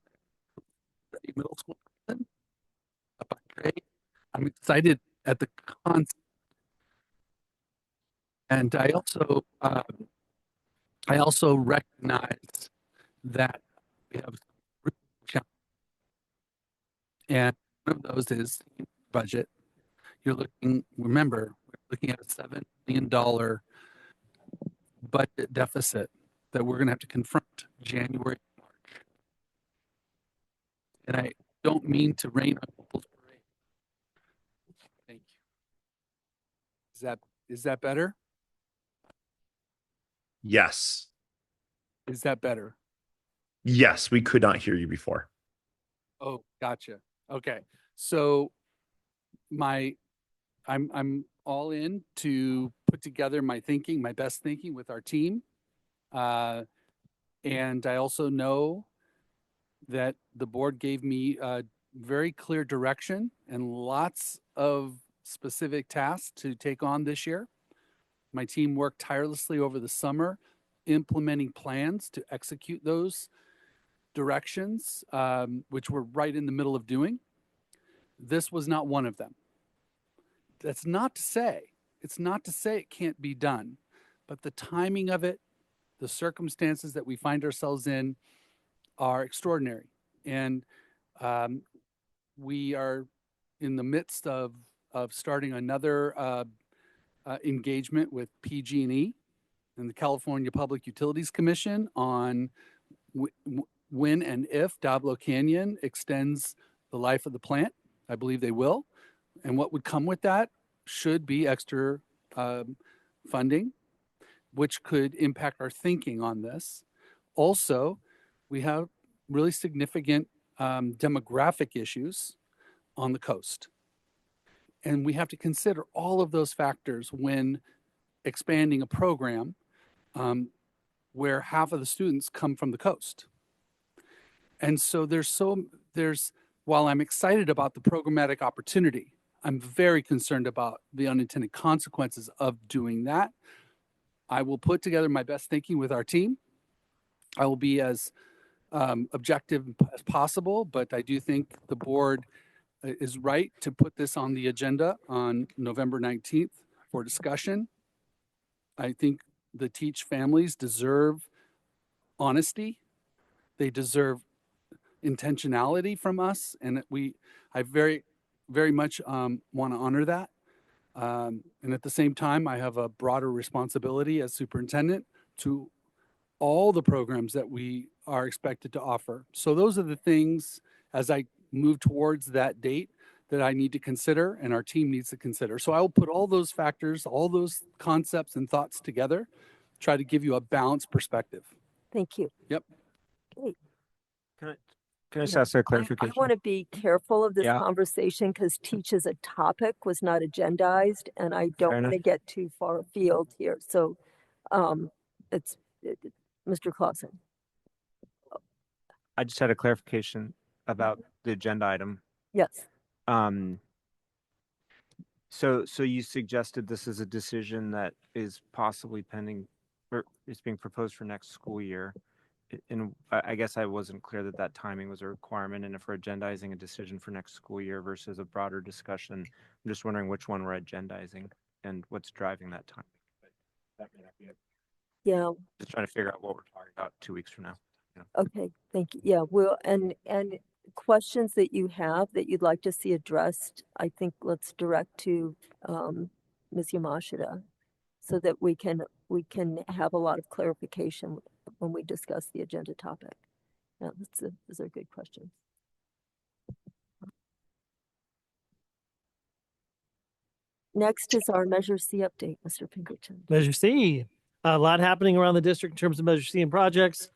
middle school person, by grade, I'm excited at the concept. And I also recognize that we have challenges. And one of those is budget. Remember, we're looking at a $7 million budget deficit that we're going to have to confront January, March. And I don't mean to rain on people's parade. Thank you. Is that better? Yes. Is that better? Yes, we could not hear you before. Oh, gotcha. Okay. So I'm all in to put together my best thinking with our team. And I also know that the board gave me a very clear direction and lots of specific tasks to take on this year. My team worked tirelessly over the summer, implementing plans to execute those directions, which we're right in the middle of doing. This was not one of them. It's not to say it can't be done, but the timing of it, the circumstances that we find ourselves in are extraordinary. And we are in the midst of starting another engagement with PG&E and the California Public Utilities Commission on when and if Diablo Canyon extends the life of the plant. I believe they will. And what would come with that should be extra funding, which could impact our thinking on this. Also, we have really significant demographic issues on the coast. And we have to consider all of those factors when expanding a program where half of the students come from the coast. And so while I'm excited about the programmatic opportunity, I'm very concerned about the unintended consequences of doing that. I will put together my best thinking with our team. I will be as objective as possible, but I do think the board is right to put this on the agenda on November 19th for discussion. I think the Teach families deserve honesty. They deserve intentionality from us, and I very, very much want to honor that. And at the same time, I have a broader responsibility as superintendent to all the programs that we are expected to offer. So those are the things, as I move towards that date, that I need to consider and our team needs to consider. So I will put all those factors, all those concepts and thoughts together, try to give you a balanced perspective. Thank you. Yep. Great. Can I just ask a clarification? I want to be careful of this Yeah. conversation because teach as a topic was not agendized, and I don't want to get too far afield here. So, it's Mr. Clausen. I just had a clarification about the agenda item. Yes. So you suggested this is a decision that is possibly pending, or is being proposed for next school year. And I guess I wasn't clear that that timing was a requirement, and if we're agendizing a decision for next school year versus a broader discussion, I'm just wondering which one we're agendizing and what's driving that time. Yeah. Just trying to figure out what we're talking about 2 weeks from now. Okay. Thank you. Yeah. Well, and questions that you have that you'd like to see addressed, I think let's direct to Ms. Yamashita so that we can have a lot of clarification when we discuss the agenda topic. Yeah, those are good questions. Next is our Measure C update, Mr. Pinkerton. Measure C, a lot happening around the district in terms of Measure C and projects.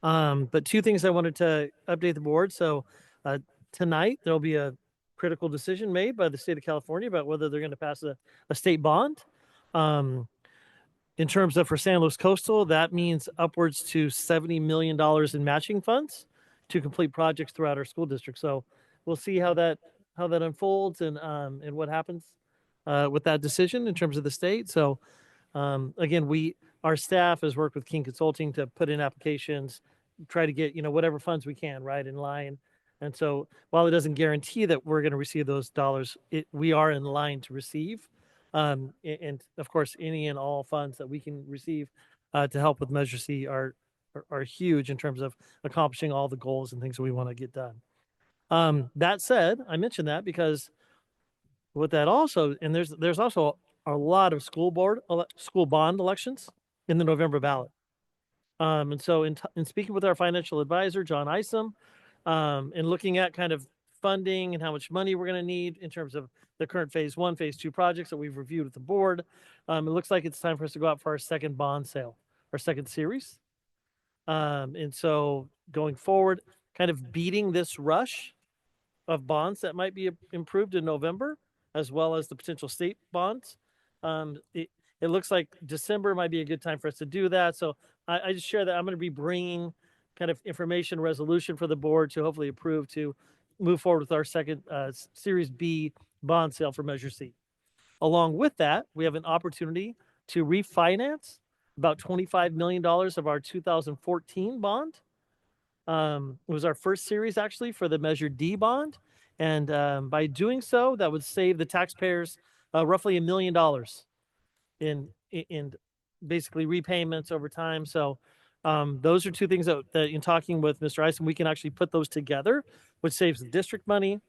But two things I wanted to update the board. So tonight there'll be a critical decision made by the state of California about whether they're going to pass a state bond. In terms of for San Luis Coastal, that means upwards to $70 million in matching funds to complete projects throughout our school district. So we'll see how that unfolds and what happens with that decision in terms of the state. So again, our staff has worked with King Consulting to put in applications, try to get whatever funds we can right in line. And so while it doesn't guarantee that we're going to receive those dollars, we are in line to receive. And of course, any and all funds that we can receive to help with Measure C are huge in terms of accomplishing all the goals and things that we want to get done. That said, I mentioned that because with that also, and there's also a lot of school bond elections in the November ballot. And so in speaking with our financial advisor, John Isom, and looking at kind of funding and how much money we're going to need in terms of the current phase 1, phase 2 projects that we've reviewed with the board, it looks like it's time for us to go out for our second bond sale, our second series. And so going forward, kind of beating this rush of bonds that might be improved in November, as well as the potential state bonds. It looks like December might be a good time for us to do that. So I just share that I'm going to be bringing kind of information resolution for the board to hopefully approve to move forward with our second Series B bond sale for Measure C. Along with that, we have an opportunity to refinance about $25 million of our 2014 bond. It was our first series actually for the Measure D bond. And by doing so, that would save the taxpayers roughly $1 million in basically repayments over time. So those are two things that in talking with Mr. Isom, we can actually put those together, which saves the district money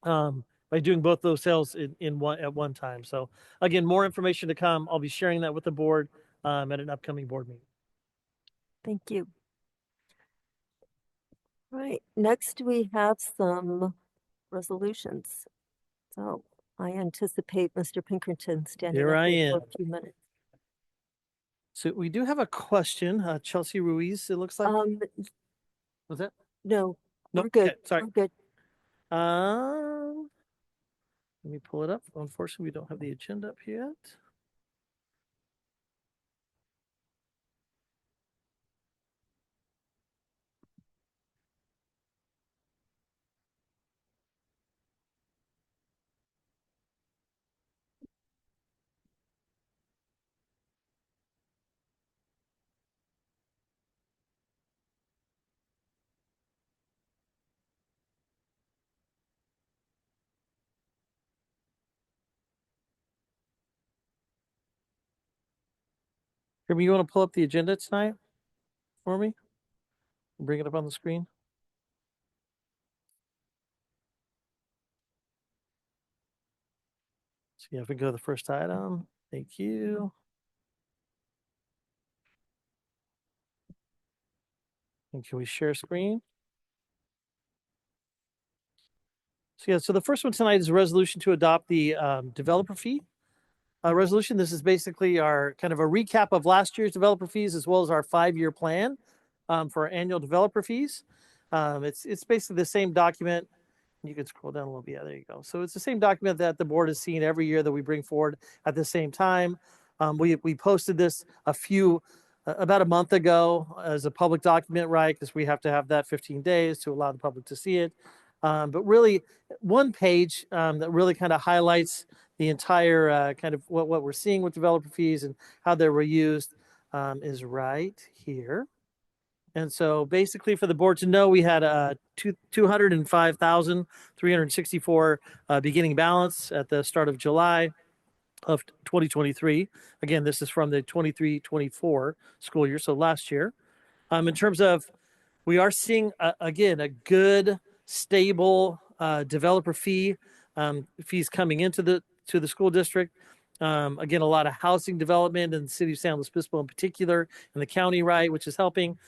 by doing both those sales at one time. So again, more information to come. I'll be sharing that with the board at an upcoming board meeting. Thank you. Right. Next, we have some resolutions. So I anticipate Mr. Pinkerton standing Here up I here for am. a few minutes. So we do have a question. Chelsea Ruiz, it looks like. Was that? No, No, we're good. okay, sorry. We're good. Let me pull it up. Unfortunately, we don't have the agenda up yet. Kirby, you want to pull up the agenda tonight for me? Bring it up on the screen. So yeah, if we go to the first item, thank you. And can we share screen? So yeah, so the first one tonight is a resolution to adopt the developer fee resolution. This is basically our kind of a recap of last year's developer fees as well as our 5-year plan for our annual developer fees. It's basically the same document. You can scroll down a little bit. Yeah, there you go. So it's the same document that the board has seen every year that we bring forward at the same time. We posted this about a month ago as a public document, right? Because we have to have that 15 days to allow the public to see it. But really, one page that really kind of highlights the entire kind of what we're seeing with developer fees and how they were used is right here. And so basically for the board to know, we had a 205,364 beginning balance at the start of July of 2023. Again, this is from the 23-24 school year, so last year. In terms of, we are seeing, again, a good, stable developer fees coming into the school district. Again, a lot of housing development in the city of San Luis Obispo in particular, and the county, right, which is helping.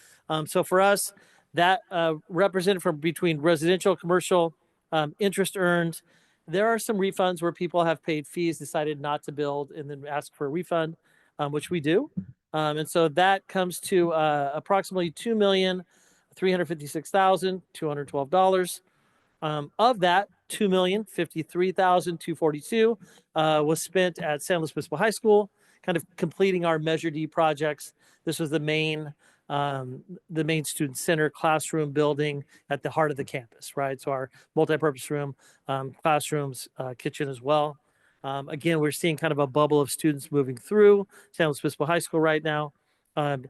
So for us, that represented from between residential, commercial, interest earned. There are some refunds where people have paid fees, decided not to build, and then ask for a refund, which we do. And so that comes to approximately $2,356,212. Of that, $2,053,242 was spent at San Luis Obispo High School, kind of completing our Measure D projects. This was the main student center classroom building at the heart of the campus, right? So our multipurpose room, classrooms, kitchen as well. Again, we're seeing kind of a bubble of students moving through San Luis Obispo High School right now. And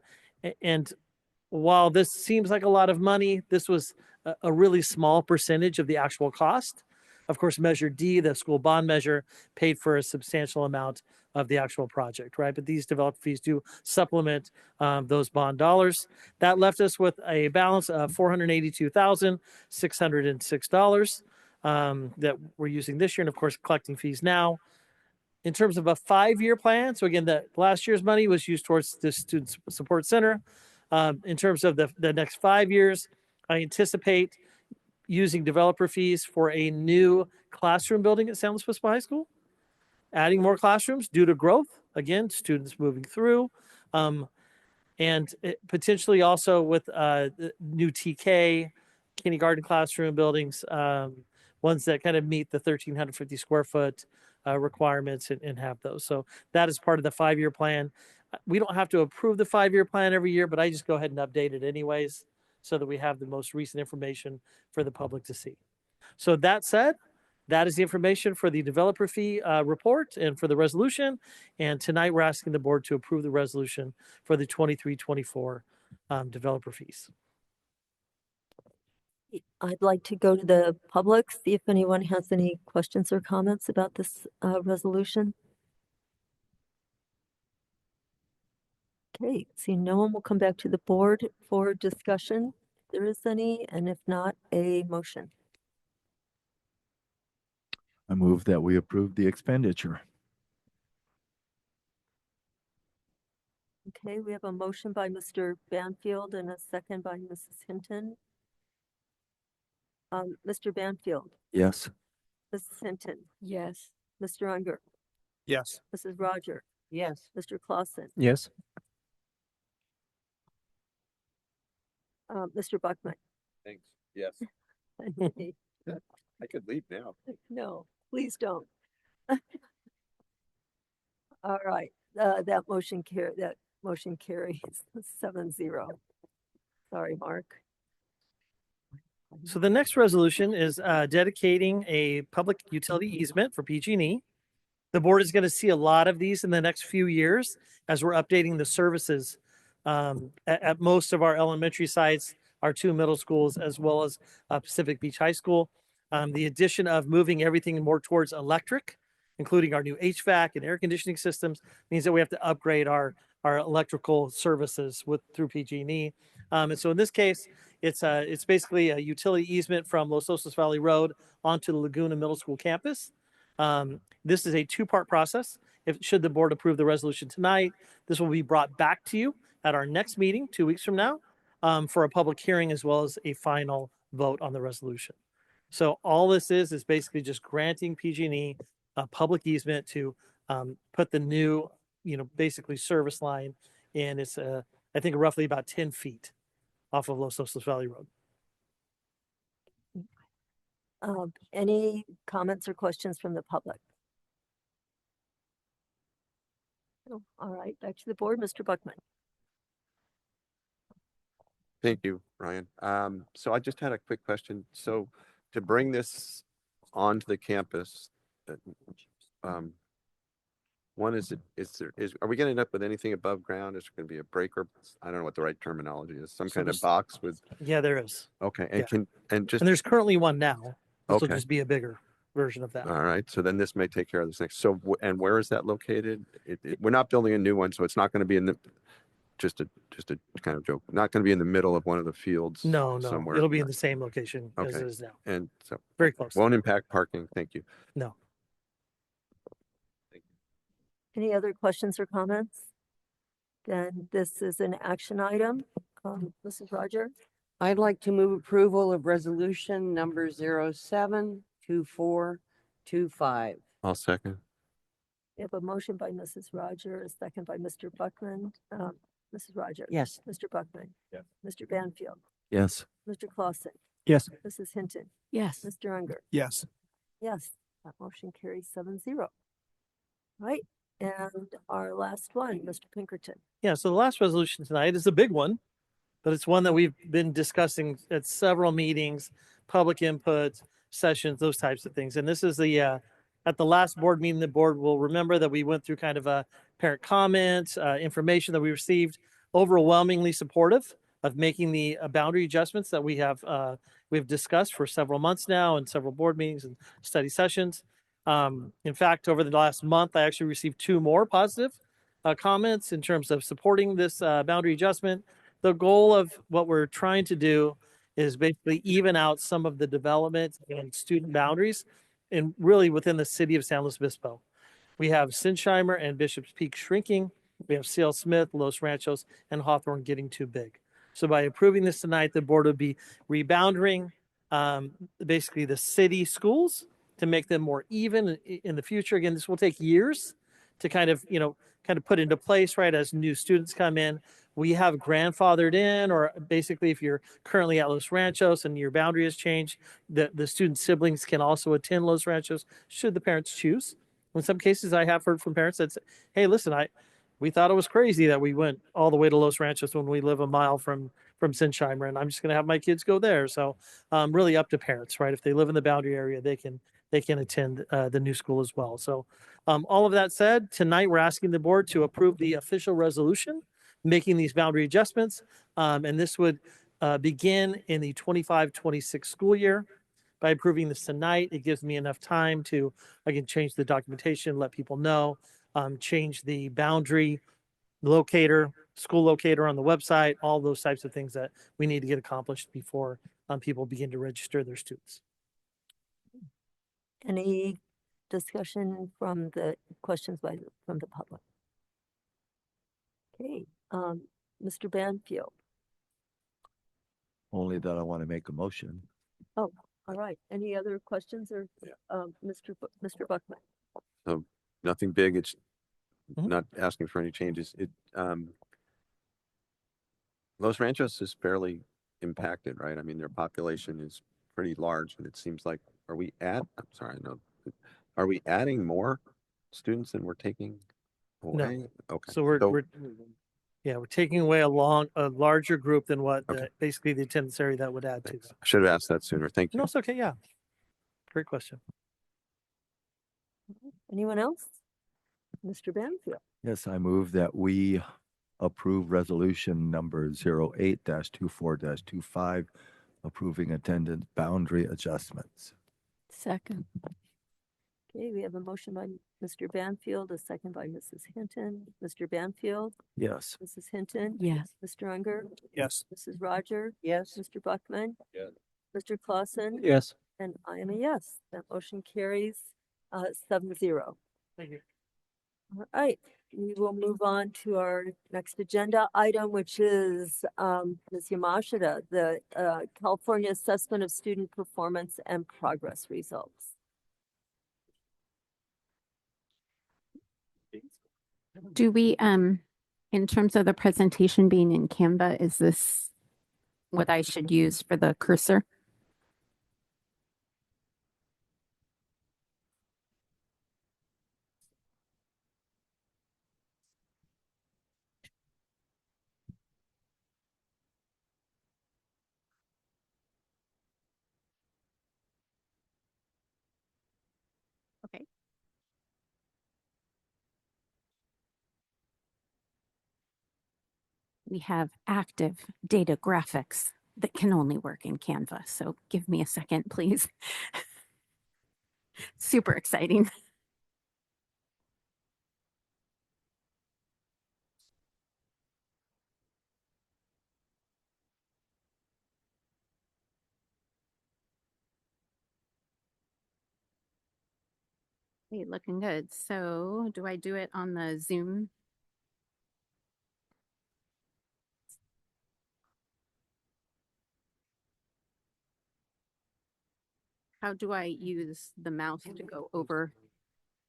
while this seems like a lot of money, this was a really small percentage of the actual cost. Of course, Measure D, the school bond measure, paid for a substantial amount of the actual project, right? But these developer fees do supplement those bond dollars. That left us with a balance of $482,606 that we're using this year, and of course, collecting fees now. In terms of a 5-year plan, so again, the last year's money was used towards the Student Support Center. In terms of the next 5 years, I anticipate using developer fees for a new classroom building at San Luis Obispo High School, adding more classrooms due to growth, again, students moving through, and potentially also with new TK, kindergarten classroom buildings, ones that kind of meet the 1,350 square foot requirements and have those. So that is part of the 5-year plan. We don't have to approve the 5-year plan every year, but I just go ahead and update it anyways so that we have the most recent information for the public to see. So that said, that is the information for the developer fee report and for the resolution. And tonight we're asking the board to approve the resolution for the 23-24 developer fees. I'd like to go to the public, see if anyone has any questions or comments about this resolution. Okay, seeing no one, will come back to the board for discussion, if there is any, and if not, a motion. I move that we approve the expenditure. Okay, we have a motion by Mr. Banfield and a second by Mrs. Hinton. Mr. Banfield, Yes. Mrs. Hinton, Yes. Mr. Unger, Yes. Mrs. Roger, Yes. Mr. Clausen, Yes. Mr. Buckman. Thanks. Yes. I could leave now. No, please don't. All right, that motion carries 7-0. Sorry, Mark. So the next resolution is dedicating a public utility easement for PG&E. The board is going to see a lot of these in the next few years as we're updating the services at most of our elementary sites, our 2 middle schools, as well as Pacific Beach High School. The addition of moving everything more towards electric, including our new HVAC and air conditioning systems, means that we have to upgrade our electrical services through PG&E. And so in this case, it's basically a utility easement from Los Osos Valley Road onto the Laguna Middle School campus. This is a 2-part process. Should the board approve the resolution tonight, this will be brought back to you at our next meeting 2 weeks from now for a public hearing as well as a final vote on the resolution. So all this is basically just granting PG&E a public easement to put the new, basically service line in. It's I think roughly about 10 feet off of Los Osos Valley Road. Any comments or questions from the public? No. All right, back to the board, Mr. Buckman. Thank you, Ryan. So I just had a quick question. So to bring this onto the campus, one is are we going to end up with anything above ground? Is there going to be a breaker? I don't know what the right terminology is. Some kind of box with. Yeah, there is. Okay, and Yeah. just And there's currently one now. This will okay. just be a bigger version of that. All right, so then this may take care of this next. So and where is that located? We're not building a new one, so it's not going to be in the just a kind of joke. Not going to be in the middle of one of the fields. No, somewhere. it'll be in the same location as Okay. it is now. And so Very close. won't impact parking. Thank you. No. Any other questions or comments? Then this is an action item. Mrs. Roger? I'd like to move approval of resolution number 072425. I'll second. We have a motion by Mrs. Roger, a second by Mr. Buckman. Mrs. Roger? Yes. Mr. Buckman? Yes. Mr. Banfield? Yes. Mr. Clausen? Yes. Mrs. Hinton? Yes. Mr. Unger? Yes. Yes, that motion carries 7-0. Right, and our last one, Mr. Pinkerton. Yeah, so the last resolution tonight is a big one, but it's one that we've been discussing at several meetings, public input sessions, those types of things. And this is the at the last board meeting, the board will remember that we went through kind of a parent comment, information that we received, overwhelmingly supportive of making the boundary adjustments that we've discussed for several months now and several board meetings and study sessions. In fact, over the last month, I actually received 2 more positive comments in terms of supporting this boundary adjustment. The goal of what we're trying to do is basically even out some of the development and student boundaries and really within the city of San Luis Obispo. We have Sinsheimer and Bishop's Peak shrinking. We have C.L. Smith, Los Ranchos, and Hawthorne getting too big. So by approving this tonight, the board would be rebounding basically the city schools to make them more even in the future. Again, this will take years to kind of put into place, right, as new students come in. We have grandfathered in, or basically if you're currently at Los Ranchos and your boundary has changed, the student siblings can also attend Los Ranchos should the parents choose. In some cases, I have heard from parents that say, hey, listen, we thought it was crazy that we went all the way to Los Ranchos when we live a mile from Sinsheimer, and I'm just going to have my kids go there. So really up to parents, right? If they live in the boundary area, they can attend the new school as well. So all of that said, tonight we're asking the board to approve the official resolution making these boundary adjustments. And this would begin in the 25-26 school year. By approving this tonight, it gives me enough time to, again, change the documentation, let people know, change the boundary locator, school locator on the website, all those types of things that we need to get accomplished before people begin to register their students. Any discussion from the questions from the public? Okay, Mr. Banfield. Only that I want to make a motion. Oh, all right. Any other questions or Mr. Buckman? Nothing big. It's not asking for any changes. Los Ranchos is fairly impacted, right? I mean, their population is pretty large, and it seems like, are we adding more students than we're taking away? No. Okay. So we're taking away a larger group than what basically the attendance area that would add to. I should have asked that sooner. Thank you. No, it's okay. Yeah. Great question. Anyone else? Mr. Banfield. Yes, I move that we approve resolution number 08-24-25, approving attendance boundary adjustments. Second. Okay, we have a motion by Mr. Banfield, a second by Mrs. Hinton. Mr. Banfield? Yes. Mrs. Hinton? Yes. Mr. Unger? Yes. Mrs. Roger? Yes. Mr. Buckman? Yes. Mr. Clausen? Yes. And I am a yes. That motion carries 7-0. Thank you. All right, we will move on to our next agenda item, which is Ms. Yamashita, the California Assessment of Student Performance and Progress Results. Do we, in terms of the presentation being in Canva, is this what I should use for the cursor? Okay. We have active data graphics that can only work in Canva. So give me a second, please. Super exciting. Hey, looking good. So do I do it on the Zoom? How do I use the mouse to go over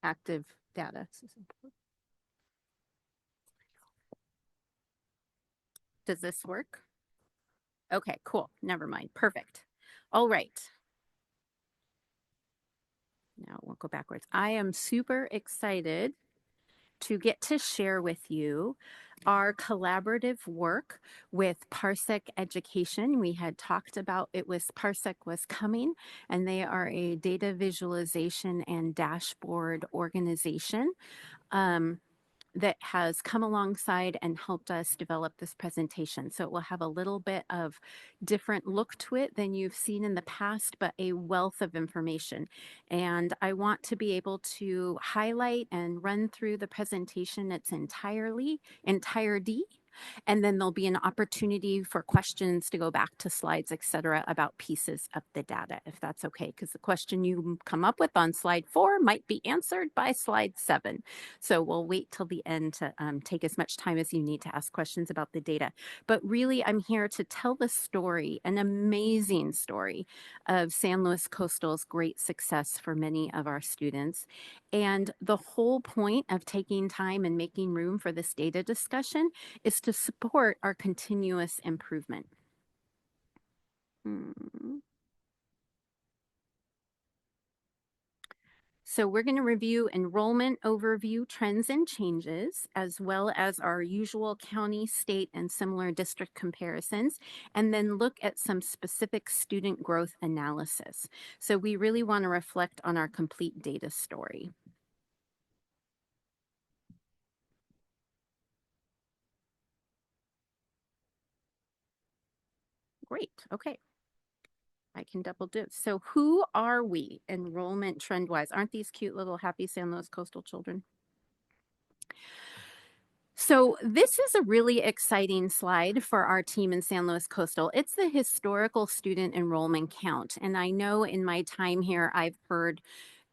active data? Does this work? Okay, cool. Never mind. Perfect. All right. Now we'll go backwards. I am super excited to get to share with you our collaborative work with Parsec Education. We had talked about Parsec was coming, and they are a data visualization and dashboard organization. That has come alongside and helped us develop this presentation. So it will have a little bit of different look to it than you've seen in the past, but a wealth of information. And I want to be able to highlight and run through the presentation its entirety. And then there'll be an opportunity for questions to go back to slides, et cetera, about pieces of the data, if that's okay, because the question you come up with on slide 4 might be answered by slide 7. So we'll wait till the end to take as much time as you need to ask questions about the data. But really, I'm here to tell the story, an amazing story of San Luis Coastal's great success for many of our students. And the whole point of taking time and making room for this data discussion is to support our continuous improvement. So we're going to review enrollment overview trends and changes, as well as our usual county, state, and similar district comparisons, and then look at some specific student growth analysis. So we really want to reflect on our complete data story. Great, okay. I can double dip. So who are we enrollment trend wise? Aren't these cute little happy San Luis Coastal children? So this is a really exciting slide for our team in San Luis Coastal. It's the historical student enrollment count. And I know in my time here, I've heard,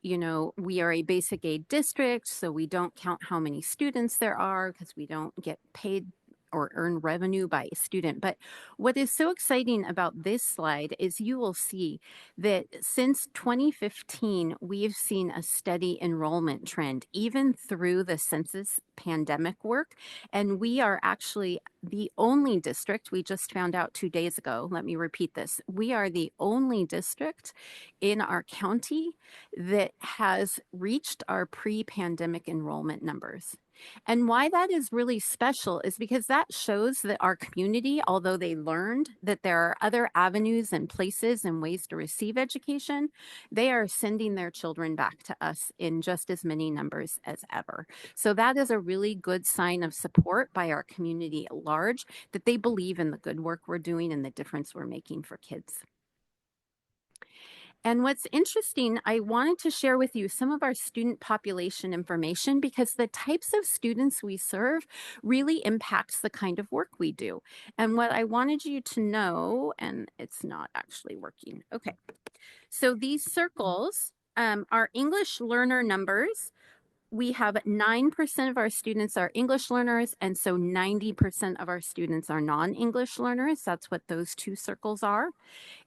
you know, we are a basic aid district, so we don't count how many students there are because we don't get paid or earn revenue by a student. But what is so exciting about this slide is you will see that since 2015, we've seen a steady enrollment trend, even through the census pandemic work. And we are actually the only district, we just found out 2 days ago, let me repeat this, we are the only district in our county that has reached our pre-pandemic enrollment numbers. And why that is really special is because that shows that our community, although they learned that there are other avenues and places and ways to receive education, they are sending their children back to us in just as many numbers as ever. So that is a really good sign of support by our community at large, that they believe in the good work we're doing and the difference we're making for kids. And what's interesting, I wanted to share with you some of our student population information because the types of students we serve really impacts the kind of work we do. And what I wanted you to know, and it's not actually working. Okay, so these circles are English learner numbers. We have 9% of our students are English learners, and so 90% of our students are non-English learners. That's what those two circles are.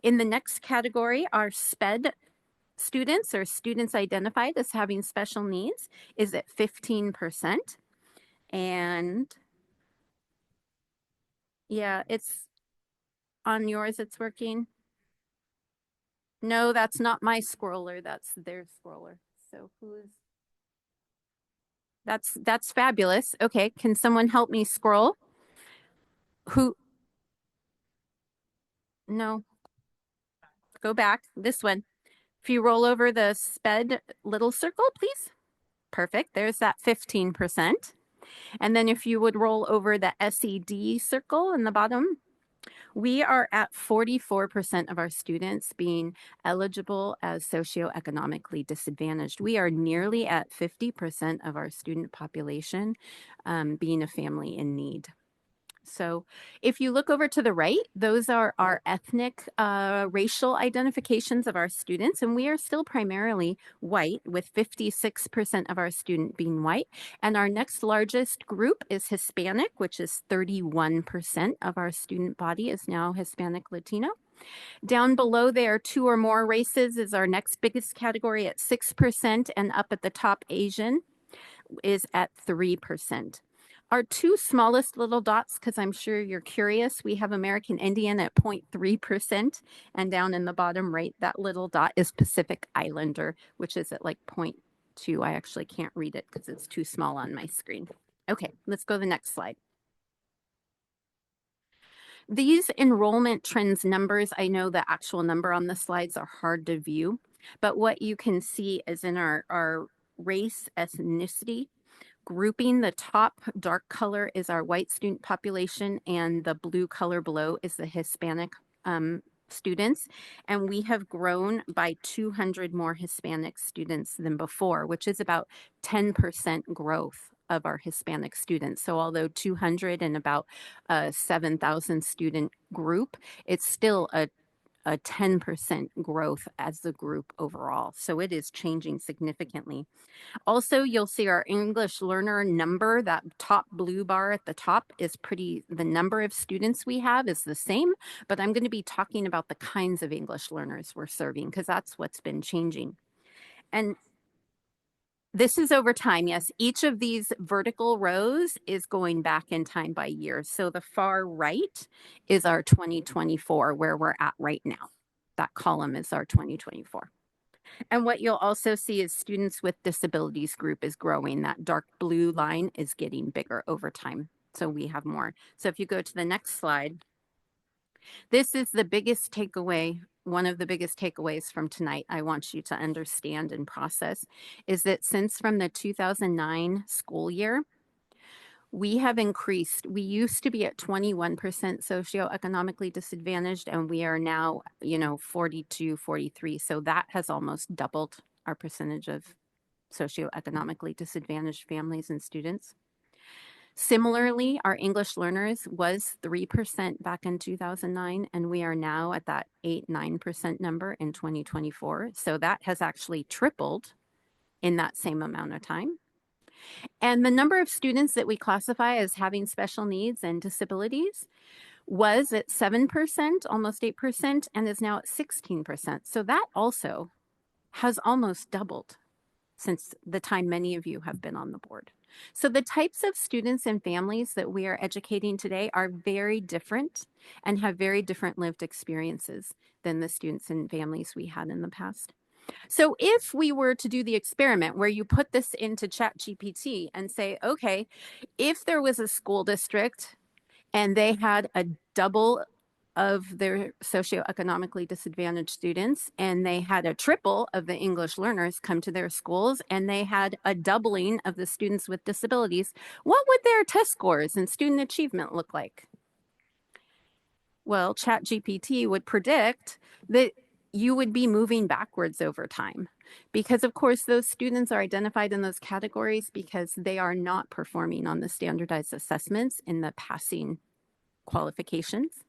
In the next category, our SPED students, or students identified as having special needs, is at 15%. And yeah, it's on yours, it's working. No, that's not my scroller, that's their scroller. So that's fabulous. Okay, can someone help me scroll? No, go back, this one. If you roll over the SPED little circle, please. Perfect, there's that 15%. And then if you would roll over the SED circle in the bottom, we are at 44% of our students being eligible as socioeconomically disadvantaged. We are nearly at 50% of our student population being a family in need. So if you look over to the right, those are our ethnic, racial identifications of our students, and we are still primarily white, with 56% of our student being white. And our next largest group is Hispanic, which is 31% of our student body is now Hispanic Latino. Down below there, 2 or more races is our next biggest category at 6%, and up at the top, Asian is at 3%. Our 2 smallest little dots, because I'm sure you're curious, we have American Indian at 0.3%, and down in the bottom right, that little dot is Pacific Islander, which is at like 0.2. I actually can't read it because it's too small on my screen. Okay, let's go to the next slide. These enrollment trends numbers, I know the actual number on the slides are hard to view, but what you can see is in our race, ethnicity, grouping, the top dark color is our white student population, and the blue color below is the Hispanic students. And we have grown by 200 more Hispanic students than before, which is about 10% growth of our Hispanic students. So although 200 and about a 7,000 student group, it's still a 10% growth as the group overall. So it is changing significantly. Also, you'll see our English learner number, that top blue bar at the top is the number of students we have is the same, but I'm going to be talking about the kinds of English learners we're serving because that's what's been changing. And this is over time, yes. Each of these vertical rows is going back in time by year. So the far right is our 2024, where we're at right now. That column is our 2024. And what you'll also see is students with disabilities group is growing. That dark blue line is getting bigger over time. So we have more. So if you go to the next slide, this is the biggest takeaway. One of the biggest takeaways from tonight I want you to understand and process is that since from the 2009 school year, we have increased. We used to be at 21% socioeconomically disadvantaged, and we are now, 42, 43. So that has almost doubled our percentage of socioeconomically disadvantaged families and students. Similarly, our English learners was 3% back in 2009, and we are now at that 8-9% number in 2024. So that has actually tripled in that same amount of time. And the number of students that we classify as having special needs and disabilities was at 7%, almost 8%, and is now at 16%. So that also has almost doubled since the time many of you have been on the board. So the types of students and families that we are educating today are very different and have very different lived experiences than the students and families we had in the past. So if we were to do the experiment where you put this into ChatGPT and say, okay, if there was a school district and they had a double of their socioeconomically disadvantaged students, and they had a triple of the English learners come to their schools, and they had a doubling of the students with disabilities, what would their test scores and student achievement look like? Well, ChatGPT would predict that you would be moving backwards over time because, of course, those students are identified in those categories because they are not performing on the standardized assessments in the passing qualifications.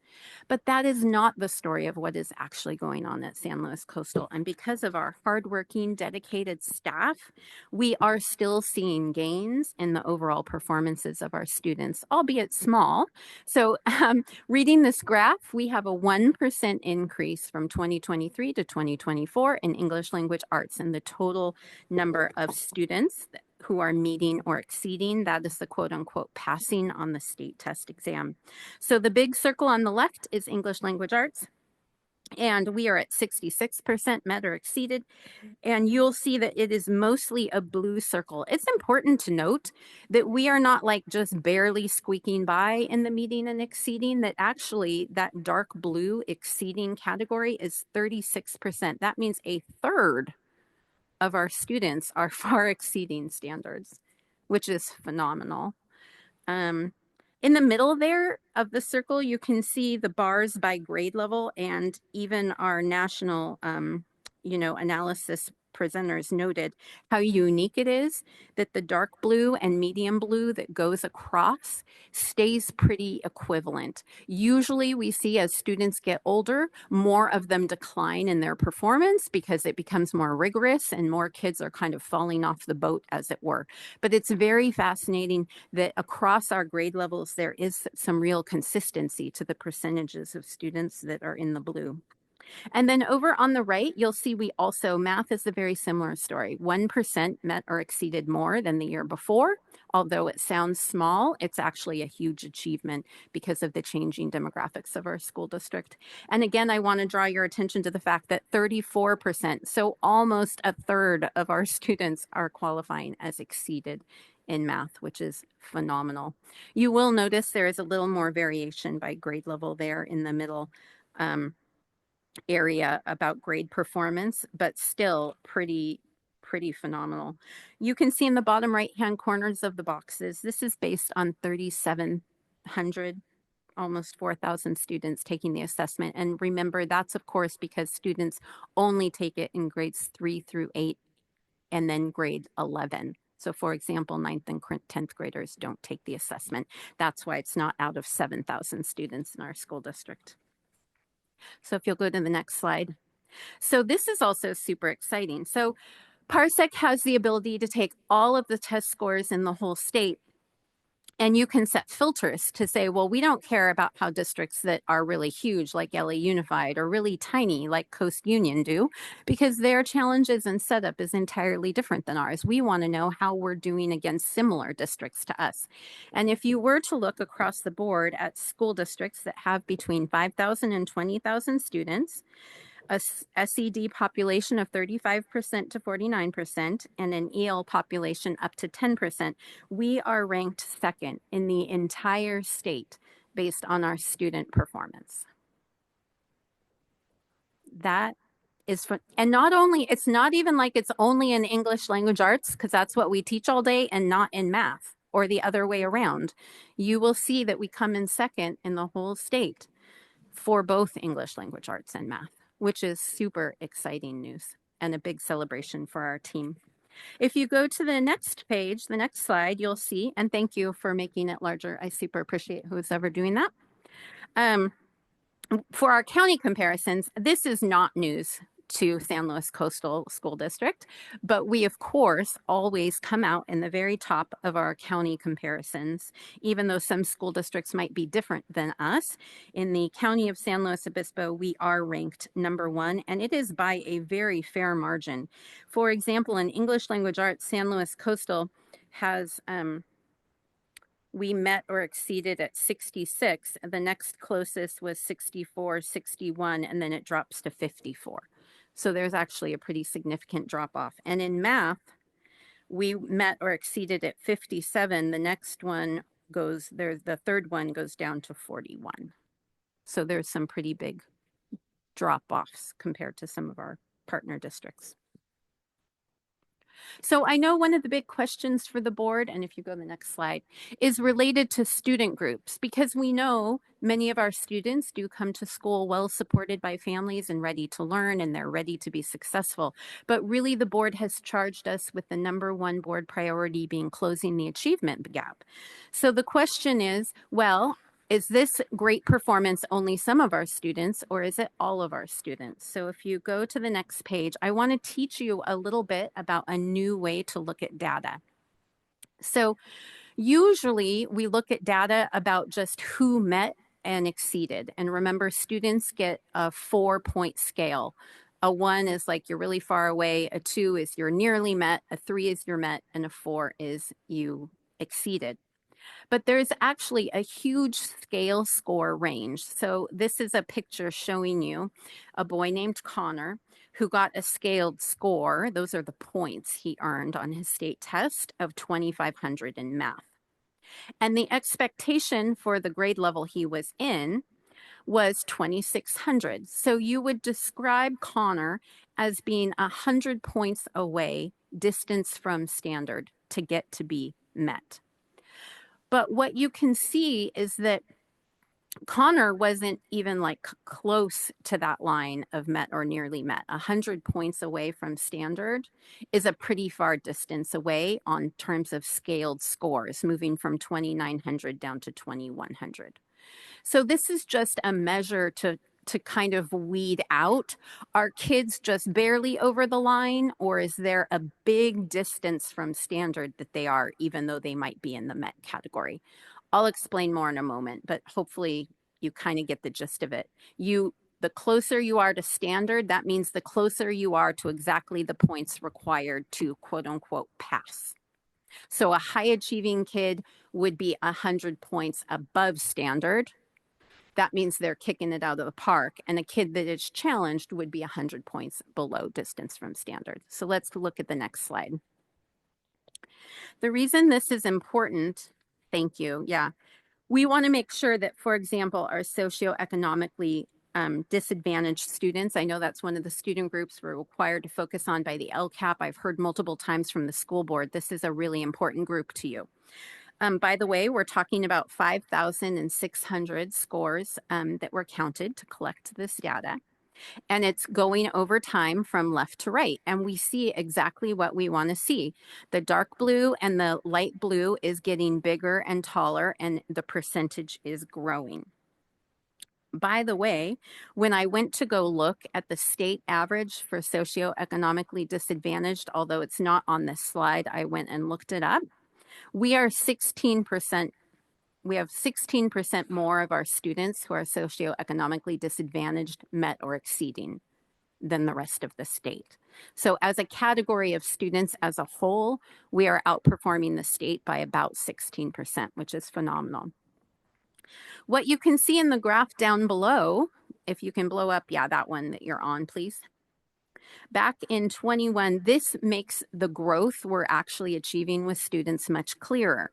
But that is not the story of what is actually going on at San Luis Coastal. And because of our hardworking, dedicated staff, we are still seeing gains in the overall performances of our students, albeit small. So reading this graph, we have a 1% increase from 2023 to 2024 in English language arts and the total number of students who are meeting or exceeding. That is the quote unquote passing on the state test exam. So the big circle on the left is English language arts. And we are at 66% met or exceeded. And you'll see that it is mostly a blue circle. It's important to note that we are not like just barely squeaking by in the meeting and exceeding, that actually that dark blue exceeding category is 36%. That means a third of our students are far exceeding standards, which is phenomenal. In the middle there of the circle, you can see the bars by grade level, and even our national, analysis presenters noted how unique it is that the dark blue and medium blue that goes across stays pretty equivalent. Usually we see as students get older, more of them decline in their performance because it becomes more rigorous and more kids are kind of falling off the boat, as it were. But it's very fascinating that across our grade levels, there is some real consistency to the percentages of students that are in the blue. And then over on the right, you'll see math is a very similar story. 1% met or exceeded more than the year before. Although it sounds small, it's actually a huge achievement because of the changing demographics of our school district. And again, I want to draw your attention to the fact that 34%, so almost a third of our students are qualifying as exceeded in math, which is phenomenal. You will notice there is a little more variation by grade level there in the middle area about grade performance, but still pretty phenomenal. You can see in the bottom right hand corners of the boxes, this is based on 3,700, almost 4,000 students taking the assessment. And remember, that's of course because students only take it in grades 3 through 8 and then grade 11. So for example, 9th and 10th graders don't take the assessment. That's why it's not out of 7,000 students in our school district. So if you'll go to the next slide. So this is also super exciting. So Parsec has the ability to take all of the test scores in the whole state, and you can set filters to say, well, we don't care about how districts that are really huge like LA Unified or really tiny like Coast Union do, because their challenges and setup is entirely different than ours. We want to know how we're doing against similar districts to us. And if you were to look across the board at school districts that have between 5,000 and 20,000 students, a SED population of 35% to 49%, and an EL population up to 10%, we are ranked second in the entire state based on our student performance. That is fun. And not only, it's not even like it's only in English language arts, because that's what we teach all day, and not in math, or the other way around. You will see that we come in second in the whole state for both English language arts and math, which is super exciting news and a big celebration for our team. If you go to the next page, the next slide, you'll see, and thank you for making it larger. I super appreciate who's ever doing that. For our county comparisons, this is not news to San Luis Coastal School District, but we of course always come out in the very top of our county comparisons, even though some school districts might be different than us. In the county of San Luis Obispo, we are ranked #1, and it is by a very fair margin. For example, in English language arts, San Luis Coastal has we met or exceeded at 66. The next closest was 64, 61, and then it drops to 54. So there's actually a pretty significant drop off. And in math, we met or exceeded at 57. The next one goes, the third one goes down to 41. So there's some pretty big drop offs compared to some of our partner districts. So I know one of the big questions for the board, and if you go to the next slide, is related to student groups, because we know many of our students do come to school well supported by families and ready to learn, and they're ready to be successful. But really the board has charged us with the #1 board priority being closing the achievement gap. So the question is, well, is this great performance only some of our students, or is it all of our students? So if you go to the next page, I want to teach you a little bit about a new way to look at data. So usually we look at data about just who met and exceeded. And remember, students get a 4-point scale A 1 is like you're really far away, a 2 is you're nearly met, a 3 is you're met, and a 4 is you exceeded. But there's actually a huge scale score range. So this is a picture showing you a boy named Connor who got a scaled score. Those are the points he earned on his state test of 2,500 in math. And the expectation for the grade level he was in was 2,600. So you would describe Connor as being 100 points away, distance from standard, to get to be met. But what you can see is that Connor wasn't even like close to that line of met or nearly met. 100 points away from standard is a pretty far distance away on terms of scaled scores, moving from 2,900 down to 2,100. So this is just a measure to kind of weed out, are kids just barely over the line, or is there a big distance from standard that they are, even though they might be in the met category? I'll explain more in a moment, but hopefully you kind of get the gist of it. The closer you are to standard, that means the closer you are to exactly the points required to quote unquote pass. So a high achieving kid would be 100 points above standard. That means they're kicking it out of the park. And a kid that is challenged would be 100 points below distance from standard. So let's look at the next slide. The reason this is important, thank you, yeah. We want to make sure that, for example, our socioeconomically disadvantaged students, I know that's one of the student groups we're required to focus on by the LCAP. I've heard multiple times from the school board, this is a really important group to you. By the way, we're talking about 5,600 scores that were counted to collect this data. And it's going over time from left to right. And we see exactly what we want to see. The dark blue and the light blue is getting bigger and taller, and the percentage is growing. By the way, when I went to go look at the state average for socioeconomically disadvantaged, although it's not on this slide, I went and looked it up. We are 16%. We have 16% more of our students who are socioeconomically disadvantaged met or exceeding than the rest of the state. So as a category of students as a whole, we are outperforming the state by about 16%, which is phenomenal. What you can see in the graph down below, if you can blow up, yeah, that one that you're on, please. Back in 21, this makes the growth we're actually achieving with students much clearer,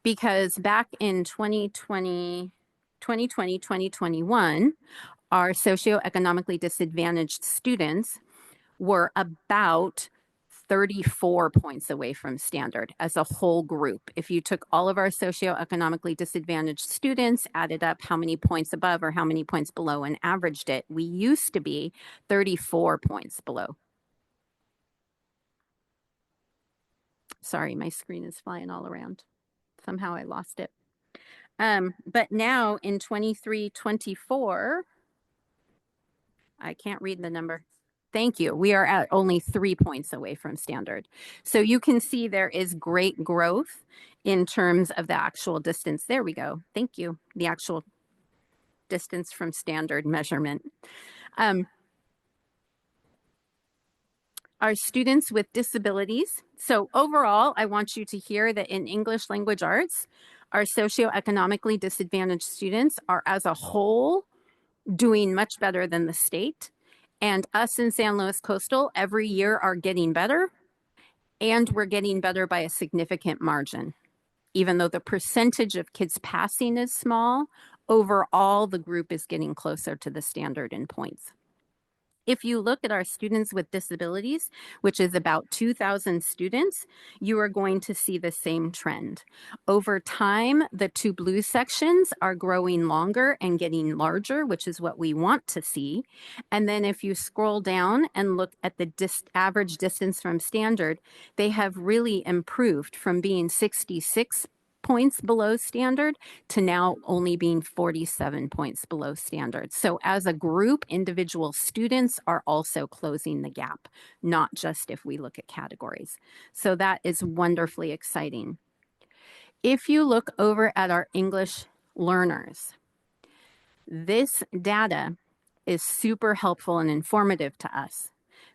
because back in 2020, 2021, our socioeconomically disadvantaged students were about 34 points away from standard as a whole group. If you took all of our socioeconomically disadvantaged students, added up how many points above or how many points below and averaged it, we used to be 34 points below. Sorry, my screen is flying all around. Somehow I lost it. But now in 23-24, I can't read the number. Thank you. We are at only 3 points away from standard. So you can see there is great growth in terms of the actual distance. There we go. Thank you. The actual distance from standard measurement. Our students with disabilities. So overall, I want you to hear that in English language arts, our socioeconomically disadvantaged students are as a whole doing much better than the state. And us in San Luis Coastal every year are getting better, and we're getting better by a significant margin. Even though the percentage of kids passing is small, overall the group is getting closer to the standard in points. If you look at our students with disabilities, which is about 2,000 students, you are going to see the same trend. Over time, the two blue sections are growing longer and getting larger, which is what we want to see. And then if you scroll down and look at the average distance from standard, they have really improved from being 66 points below standard to now only being 47 points below standard. So as a group, individual students are also closing the gap, not just if we look at categories. So that is wonderfully exciting. If you look over at our English learners, this data is super helpful and informative to us,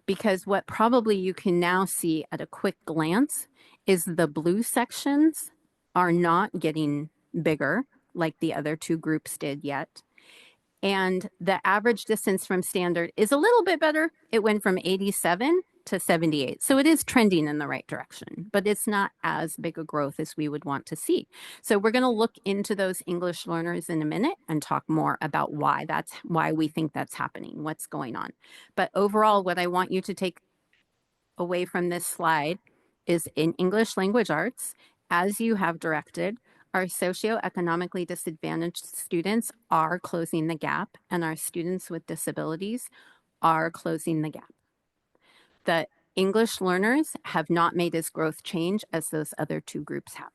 because what probably you can now see at a quick glance is the blue sections are not getting bigger like the other two groups did yet. And the average distance from standard is a little bit better. It went from 87 to 78. So it is trending in the right direction, but it's not as big a growth as we would want to see. So we're going to look into those English learners in a minute and talk more about why we think that's happening, what's going on. But overall, what I want you to take away from this slide is in English language arts, as you have directed, our socioeconomically disadvantaged students are closing the gap, and our students with disabilities are closing the gap. The English learners have not made as growth change as those other two groups have.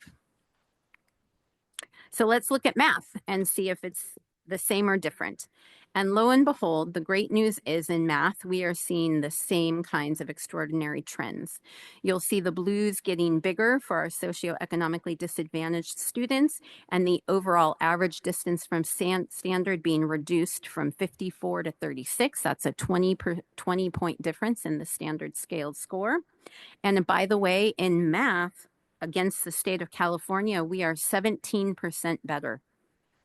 So let's look at math and see if it's the same or different. And lo and behold, the great news is in math, we are seeing the same kinds of extraordinary trends. You'll see the blues getting bigger for our socioeconomically disadvantaged students, and the overall average distance from standard being reduced from 54 to 36. That's a 20-point difference in the standard scaled score. And by the way, in math, against the state of California, we are 17% better.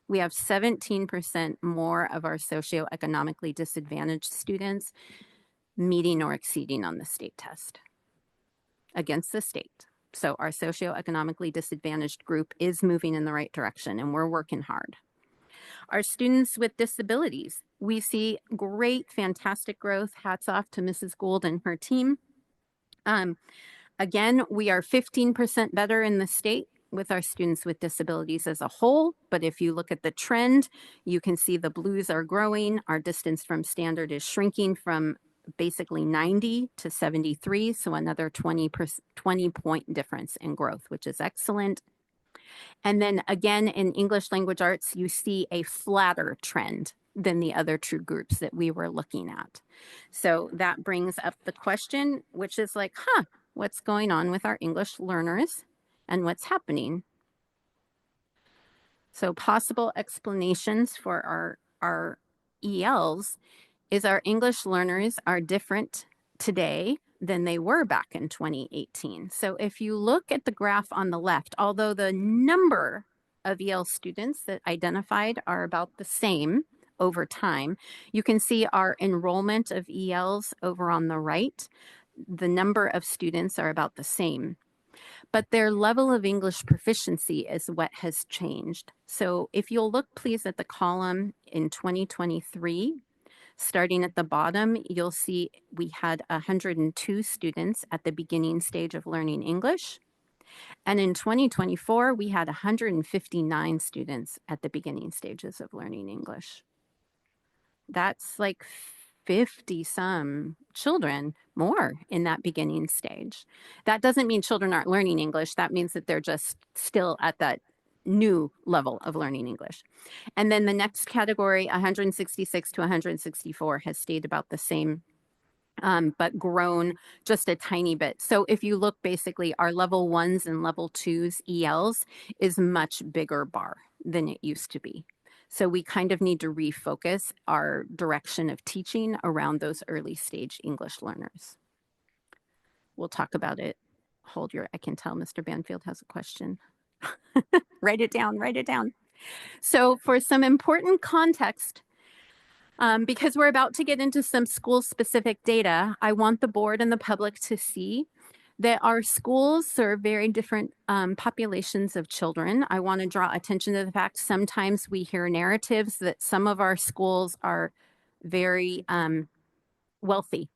We have 17% more of our socioeconomically disadvantaged students meeting or exceeding on the state test against the state. So our socioeconomically disadvantaged group is moving in the right direction, and we're working hard. Our students with disabilities, we see great, fantastic growth. Hats off to Mrs. Gould and her team. Again, we are 15% better in the state with our students with disabilities as a whole. But if you look at the trend, you can see the blues are growing. Our distance from standard is shrinking from basically 90 to 73. So another 20-point difference in growth, which is excellent. And then again, in English language arts, you see a flatter trend than the other two groups that we were looking at. So that brings up the question, which is like, what's going on with our English learners and what's happening? So possible explanations for our ELs is our English learners are different today than they were back in 2018. So if you look at the graph on the left, although the number of EL students that identified are about the same over time, you can see our enrollment of ELs over on the right. The number of students are about the same, but their level of English proficiency is what has changed. So if you'll look please at the column in 2023, starting at the bottom, you'll see we had 102 students at the beginning stage of learning English. And in 2024, we had 159 students at the beginning stages of learning English. That's like 50 some children more in that beginning stage. That doesn't mean children aren't learning English. That means that they're just still at that new level of learning English. And then the next category, 166 to 164, has stayed about the same, but grown just a tiny bit. So if you look, basically our level 1s and level 2s ELs is much bigger bar than it used to be. So we kind of need to refocus our direction of teaching around those early stage English learners. We'll talk about it. I can tell Mr. Banfield has a question. Write it down, write it down. So for some important context, because we're about to get into some school-specific data, I want the board and the public to see that our schools serve very different populations of children. I want to draw attention to the fact sometimes we hear narratives that some of our schools are very wealthy.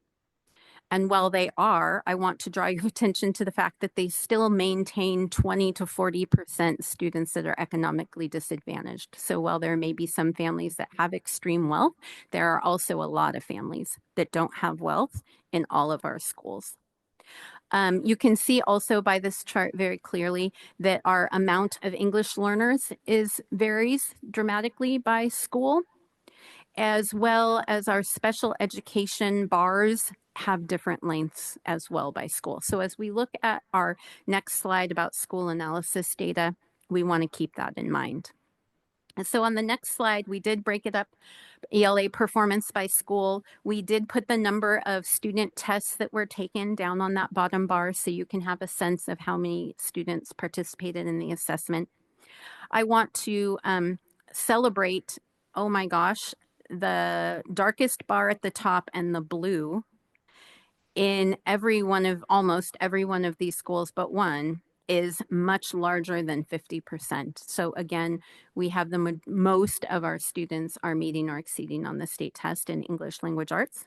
And while they are, I want to draw your attention to the fact that they still maintain 20 to 40% students that are economically disadvantaged. So while there may be some families that have extreme wealth, there are also a lot of families that don't have wealth in all of our schools. You can see also by this chart very clearly that our amount of English learners varies dramatically by school, as well as our special education bars have different lengths as well by school. So as we look at our next slide about school analysis data, we want to keep that in mind. So on the next slide, we did break it up, ELA performance by school. We did put the number of student tests that were taken down on that bottom bar so you can have a sense of how many students participated in the assessment. I want to celebrate, oh my gosh, the darkest bar at the top and the blue in almost every one of these schools but one is much larger than 50%. So again, we have most of our students are meeting or exceeding on the state test in English language arts.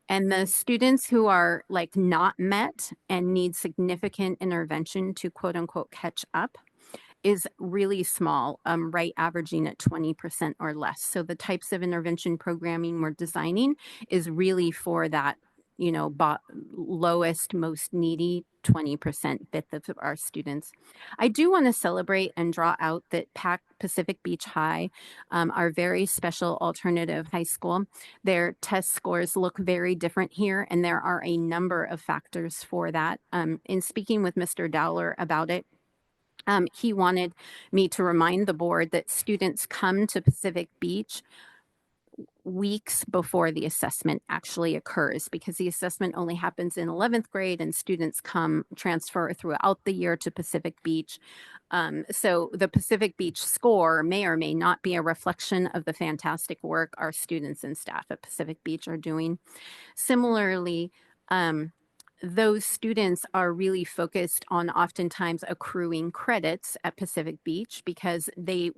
And the students who are like not met and need significant intervention to quote unquote catch up is really small, right averaging at 20% or less. So the types of intervention programming we're designing is really for that, lowest, most needy 20% width of our students. I do want to celebrate and draw out that Pacific Beach High, our very special alternative high school, their test scores look very different here, and there are a number of factors for that. In speaking with Mr. Dowler about it, he wanted me to remind the board that students come to Pacific Beach weeks before the assessment actually occurs, because the assessment only happens in 11th grade and students transfer throughout the year to Pacific Beach. So the Pacific Beach score may or may not be a reflection of the fantastic work our students and staff at Pacific Beach are doing. Similarly, those students are really focused on oftentimes accruing credits at Pacific Beach because they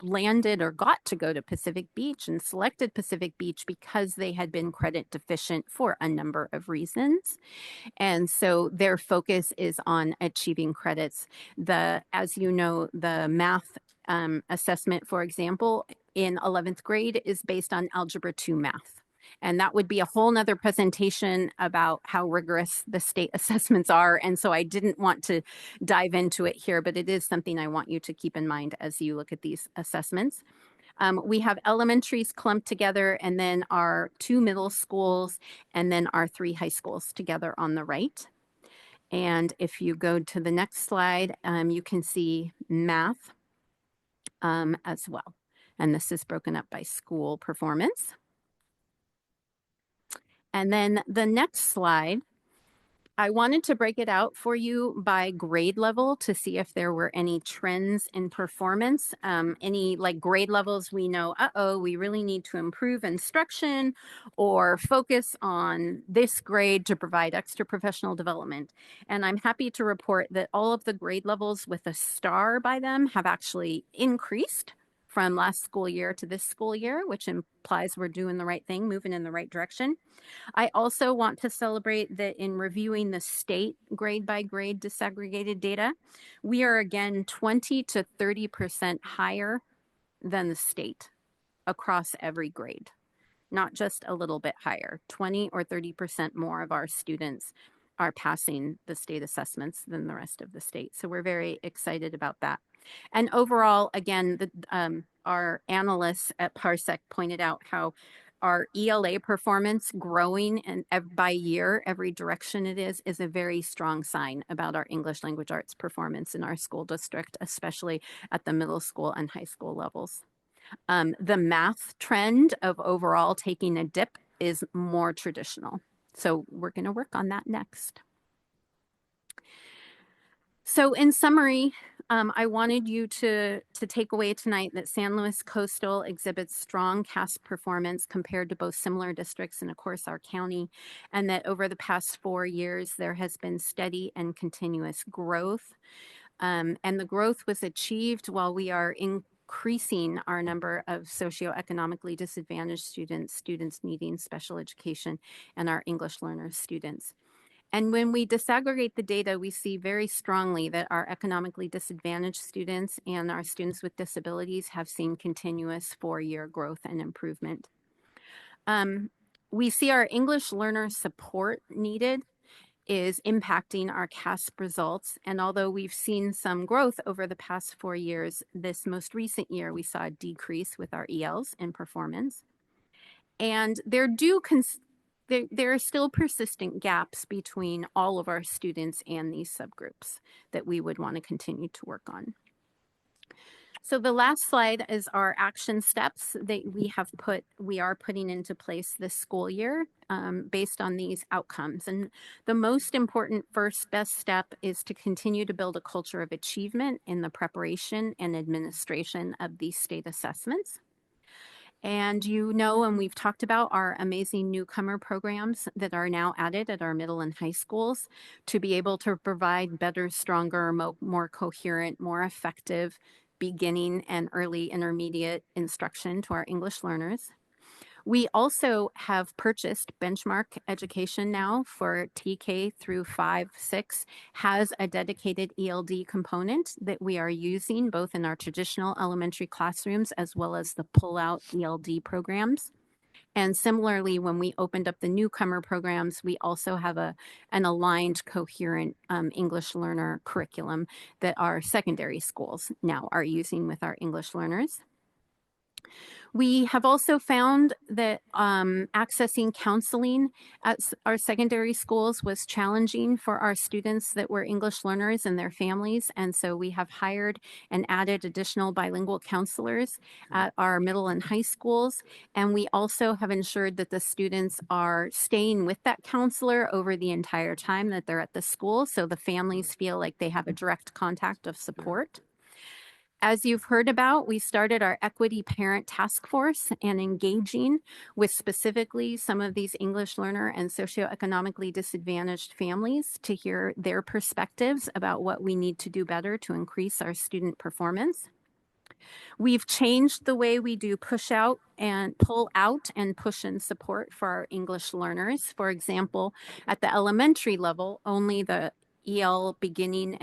landed or got to go to Pacific Beach and selected Pacific Beach because they had been credit deficient for a number of reasons. And so their focus is on achieving credits. As you know, the math assessment, for example, in 11th grade is based on Algebra 2 math. And that would be a whole nother presentation about how rigorous the state assessments are. And so I didn't want to dive into it here, but it is something I want you to keep in mind as you look at these assessments. We have elementaries clumped together, and then our 2 middle schools, and then our 3 high schools together on the right. And if you go to the next slide, you can see math as well. And this is broken up by school performance. And then the next slide, I wanted to break it out for you by grade level to see if there were any trends in performance, any like grade levels we know, we really need to improve instruction or focus on this grade to provide extra professional development. And I'm happy to report that all of the grade levels with a star by them have actually increased from last school year to this school year, which implies we're doing the right thing, moving in the right direction. I also want to celebrate that in reviewing the state grade by grade disaggregated data, we are again 20 to 30% higher than the state across every grade, not just a little bit higher. 20 or 30% more of our students are passing the state assessments than the rest of the state. So we're very excited about that. And overall, again, our analysts at Parsec pointed out how our ELA performance growing and by year, every direction it is a very strong sign about our English language arts performance in our school district, especially at the middle school and high school levels. The math trend of overall taking a dip is more traditional. So we're going to work on that next. So in summary, I wanted you to take away tonight that San Luis Coastal exhibits strong CAASPP performance compared to both similar districts and of course our county, and that over the past 4 years there has been steady and continuous growth. And the growth was achieved while we are increasing our number of socioeconomically disadvantaged students needing special education, and our English learner students. And when we disaggregate the data, we see very strongly that our economically disadvantaged students and our students with disabilities have seen continuous 4-year growth and improvement. We see our English learner support needed is impacting our CAASPP results. And although we've seen some growth over the past 4 years, this most recent year we saw a decrease with our ELs in performance. And there are still persistent gaps between all of our students and these subgroups that we would want to continue to work on. So the last slide is our action steps that we are putting into place this school year based on these outcomes. And the most important first best step is to continue to build a culture of achievement in the preparation and administration of these state assessments. And and we've talked about our amazing newcomer programs that are now added at our middle and high schools to be able to provide better, stronger, more coherent, more effective beginning and early intermediate instruction to our English learners. We also have purchased Benchmark Education now for TK through 5, 6, has a dedicated ELD component that we are using both in our traditional elementary classrooms as well as the pull-out ELD programs. And similarly, when we opened up the newcomer programs, we also have an aligned, coherent English learner curriculum that our secondary schools now are using with our English learners. We have also found that accessing counseling at our secondary schools was challenging for our students that were English learners and their families. And so we have hired and added additional bilingual counselors at our middle and high schools. And we also have ensured that the students are staying with that counselor over the entire time that they're at the school, so the families feel like they have a direct contact of support. As you've heard about, we started our Equity Parent Task Force and engaging with specifically some of these English learner and socioeconomically disadvantaged families to hear their perspectives about what we need to do better to increase our student performance. We've changed the way we do push out and pull out and push in support for our English learners. For example, at the elementary level, only the EL beginning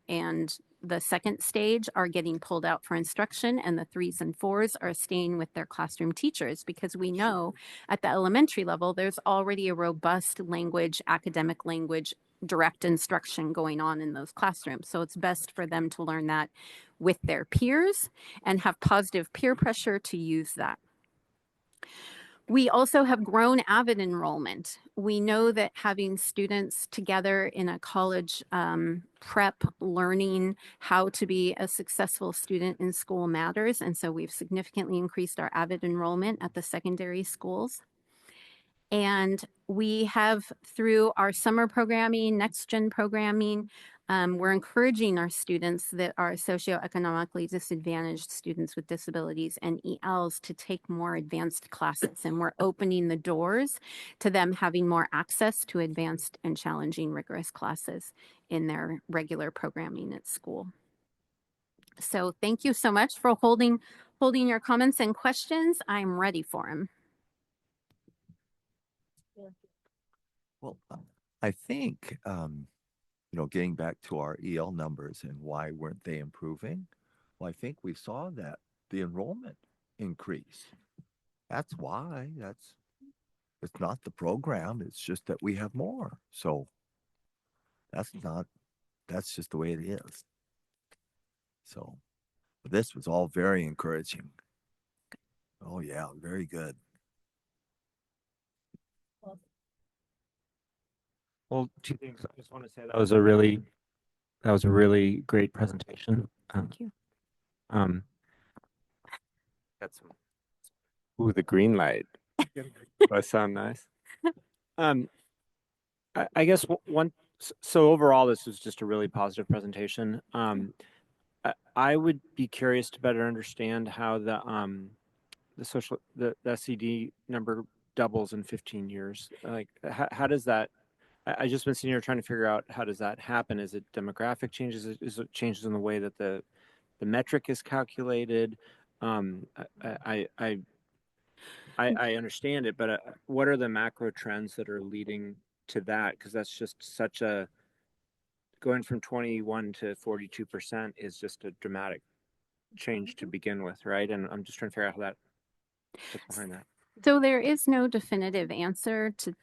and the second stage are getting pulled out for instruction, and the 3s and 4s are staying with their classroom teachers, because we know at the elementary level there's already a robust academic language direct instruction going on in those classrooms. So it's best for them to learn that with their peers and have positive peer pressure to use that. We also have grown AVID enrollment. We know that having students together in a college prep learning how to be a successful student in school matters. And so we've significantly increased our AVID enrollment at the secondary schools. And we have, through our summer programming, next gen programming, we're encouraging our students that are socioeconomically disadvantaged students with disabilities and ELs to take more advanced classes. And we're opening the doors to them having more access to advanced and challenging rigorous classes in their regular programming at school. So thank you so much for holding your comments and questions. I'm ready for them. Well, I think, getting back to our EL numbers and why weren't they improving? Well, I think we saw that the enrollment increase. That's why. It's not the program. It's just that we have more. So that's just the way it is. So this was all very encouraging. Oh yeah, very good. Well, 2 things. I just want to say that was a really great presentation. Thank you. Got some. Ooh, the green light. That sound nice. I guess so overall, this was just a really positive presentation. I would be curious to better understand how the SED number doubles in 15 years. Like, how does that? I just been sitting here trying to figure out, how does that happen? Is it demographic changes? Is it changes in the way that the metric is calculated? I understand it, but what are the macro trends that are leading to that? Because that's just such a going from 21 to 42% is just a dramatic change to begin with, right? And I'm just trying to figure out what's behind that. So there is no definitive answer to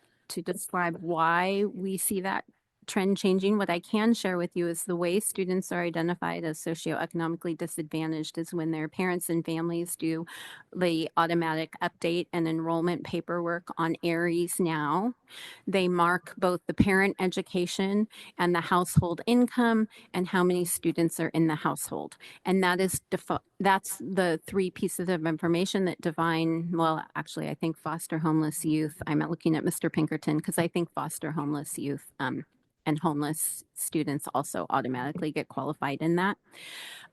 describe why we see that trend changing. What I can share with you is the way students are identified as socioeconomically disadvantaged is when their parents and families do the automatic update and enrollment paperwork on Aries Now. They mark both the parent education and the household income and how many students are in the household. And that's the three pieces of information that define, well, actually, I think foster homeless youth. I'm looking at Mr. Pinkerton because I think foster homeless youth and homeless students also automatically get qualified in that.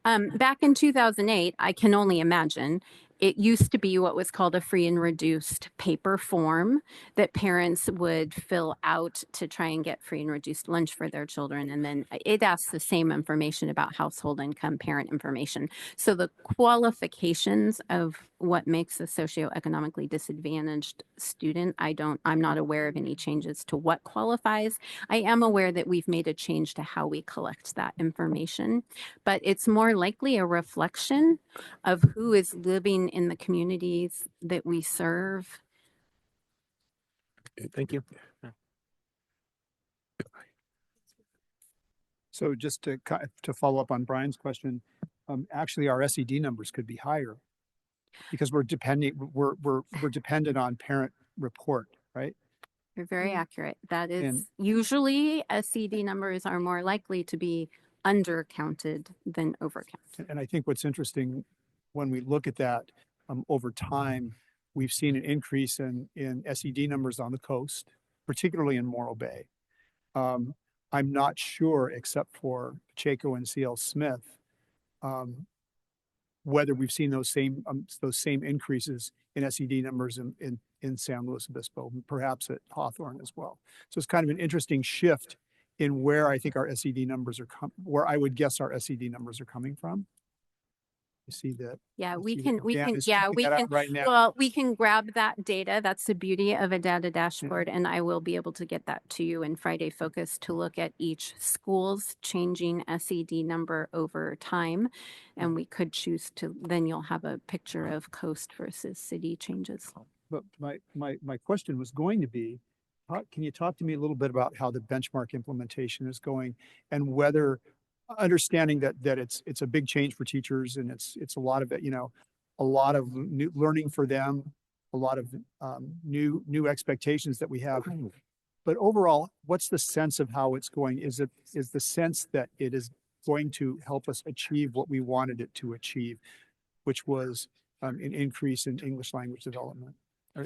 Back in 2008, I can only imagine, it used to be what was called a free and reduced paper form that parents would fill out to try and get free and reduced lunch for their children. And then it asks the same information about household income, parent information. So the qualifications of what makes a socioeconomically disadvantaged student, I'm not aware of any changes to what qualifies. I am aware that we've made a change to how we collect that information, but it's more likely a reflection of who is living in the communities that we serve. Thank you. So just to follow up on Brian's question, actually our SED numbers could be higher because we're dependent on parent report, right? You're very accurate. That is usually SED numbers are more likely to be undercounted than overcounted. And I think what's interesting when we look at that over time, we've seen an increase in SED numbers on the coast, particularly in Morro Bay. I'm not sure, except for Pacheco and CL Smith, whether we've seen those same increases in SED numbers in San Luis Obispo, perhaps at Hawthorne as well. So it's kind of an interesting shift in where I think our SED numbers are where I would guess our SED numbers are coming from. You see that? Yeah, we can right now. Well, we can grab that data. That's the beauty of a data dashboard. And I will be able to get that to you in Friday Focus to look at each school's changing SED number over time. And we could choose to, then you'll have a picture of coast versus city changes. But my question was going to be, can you talk to me a little bit about how the benchmark implementation is going and whether, understanding that it's a big change for teachers and it's a lot of it, a lot of new learning for them, a lot of new expectations that we have. But overall, what's the sense of how it's going? Is the sense that it is going to help us achieve what we wanted it to achieve, which was an increase in English language development, or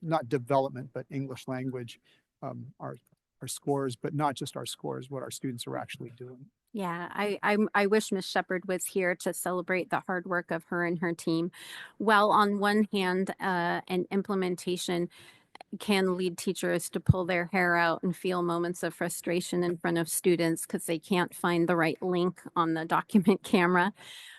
not development, but English language, our scores, but not just our scores, what our students are actually doing. Yeah, I wish Miss Shepard was here to celebrate the hard work of her and her team. Well, on one hand, an implementation can lead teachers to pull their hair out and feel moments of frustration in front of students because they can't find the right link on the document camera.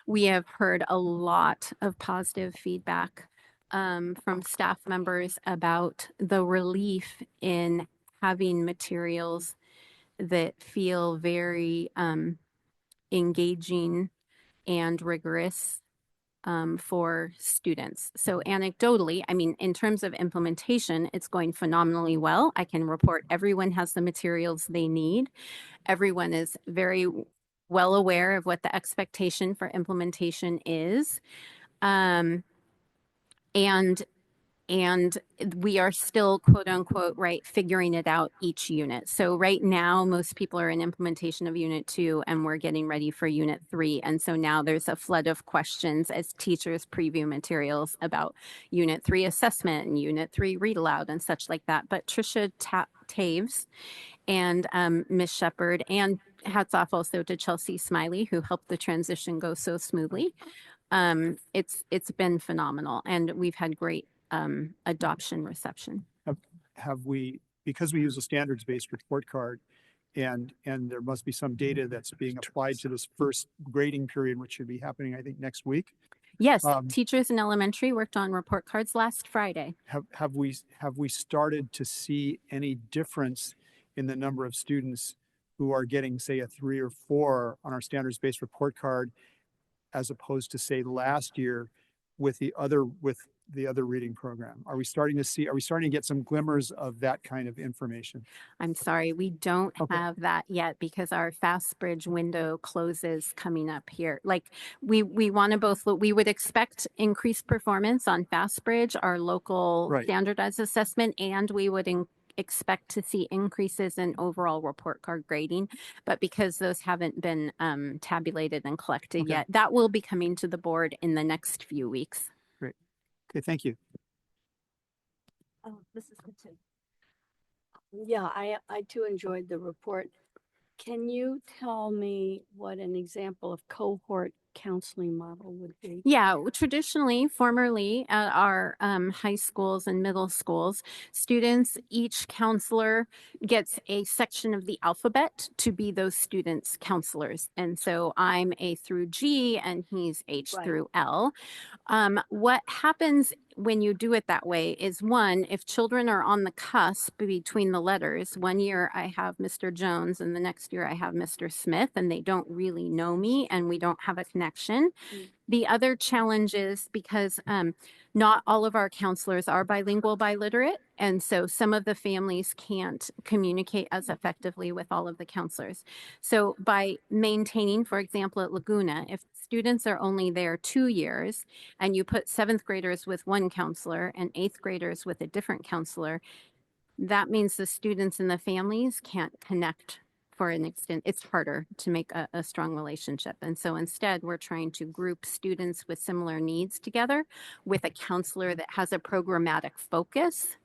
We have heard a lot of positive feedback from staff members about the relief in having materials that feel very engaging and rigorous for students. So anecdotally, I mean, in terms of implementation, it's going phenomenally well. I can report everyone has the materials they need. Everyone is very well aware of what the expectation for implementation is. And we are still, quote unquote, right, figuring it out each unit. So right now, most people are in implementation of Unit 2 and we're getting ready for Unit 3. And so now there's a flood of questions as teachers preview materials about Unit 3 assessment and Unit 3 read aloud and such like that. But Tricia Taves and Miss Shepard, and hats off also to Chelsea Smiley, who helped the transition go so smoothly. It's been phenomenal, and we've had great adoption reception. Have we, because we use a standards-based report card, and there must be some data that's being applied to this first grading period, which should be happening, I think, next week. Yes, teachers in elementary worked on report cards last Friday. Have we started to see any difference in the number of students who are getting, say, a 3 or 4 on our standards-based report card, as opposed to, say, last year with the other reading program? Are we starting to get some glimmers of that kind of information? I'm sorry, we don't Okay. have that yet because our Fast Bridge window closes coming up here. Like we want to both look, we would expect increased performance on Fast Bridge, our local Right. standardized assessment, and we would expect to see increases in overall report card grading. But because those haven't been tabulated and collected Okay. yet, that will be coming to the board in the next few weeks. Great. Okay, thank you. Oh, Mrs. Kitchen. Yeah, I too enjoyed the report. Can you tell me what an example of cohort counseling model would be? Yeah, traditionally, formerly at our high schools and middle schools, students, each counselor gets a section of the alphabet to be those students' counselors. And so I'm A through G and he's H Right. through L. What happens when you do it that way is one, if children are on the cusp between the letters, one year I have Mr. Jones and the next year I have Mr. Smith, and they don't really know me and we don't have a connection. The other challenge is because not all of our counselors are bilingual, biliterate, and so some of the families can't communicate as effectively with all of the counselors. So by maintaining, for example, at Laguna, if students are only there 2 years and you put 7th graders with one counselor and 8th graders with a different counselor, that means the students and the families can't connect for an extent. It's harder to make a strong relationship. And so instead, we're trying to group students with similar needs together with a counselor that has a programmatic focus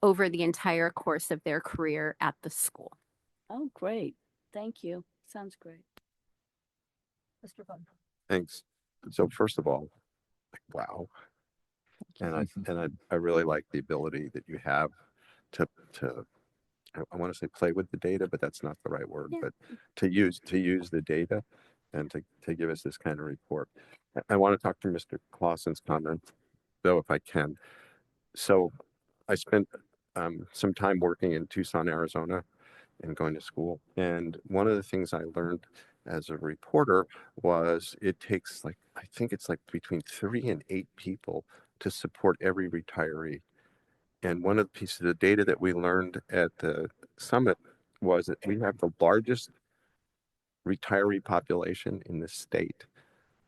over the entire course of their career at the school. Oh, great. Thank you. Sounds great. Mr. Butler. Thanks. So first of all, wow. And I really like the ability that you have to I want to say play with the data, but that's not the right word, but to use the data and to give us this kind of report. I want to talk to Mr. Clausen's comment, though, if I can. So I spent some time working in Tucson, Arizona, and going to school. And one of the things I learned as a reporter was it takes I think it's between 3 and 8 people to support every retiree. And one of the pieces of data that we learned at the summit was that we have the largest retiree population in the state.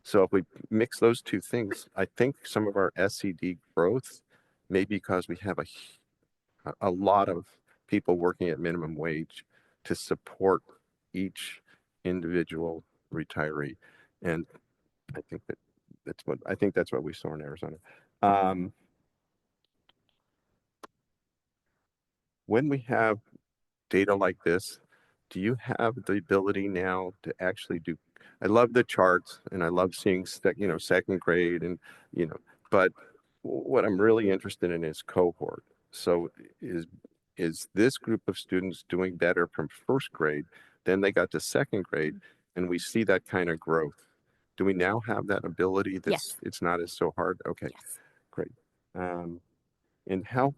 So if we mix those two things, I think some of our SCD growth may be because we have a lot of people working at minimum wage to support each individual retiree. And I think that's what we saw in Arizona. When we have data like this, do you have the ability now to actually do? I love the charts and I love seeing second grade and but what I'm really interested in is cohort. So is this group of students doing better from first grade, then they got to second grade, and we see that kind of growth? Do we now have that ability that's it's not as so hard? Okay, great. And how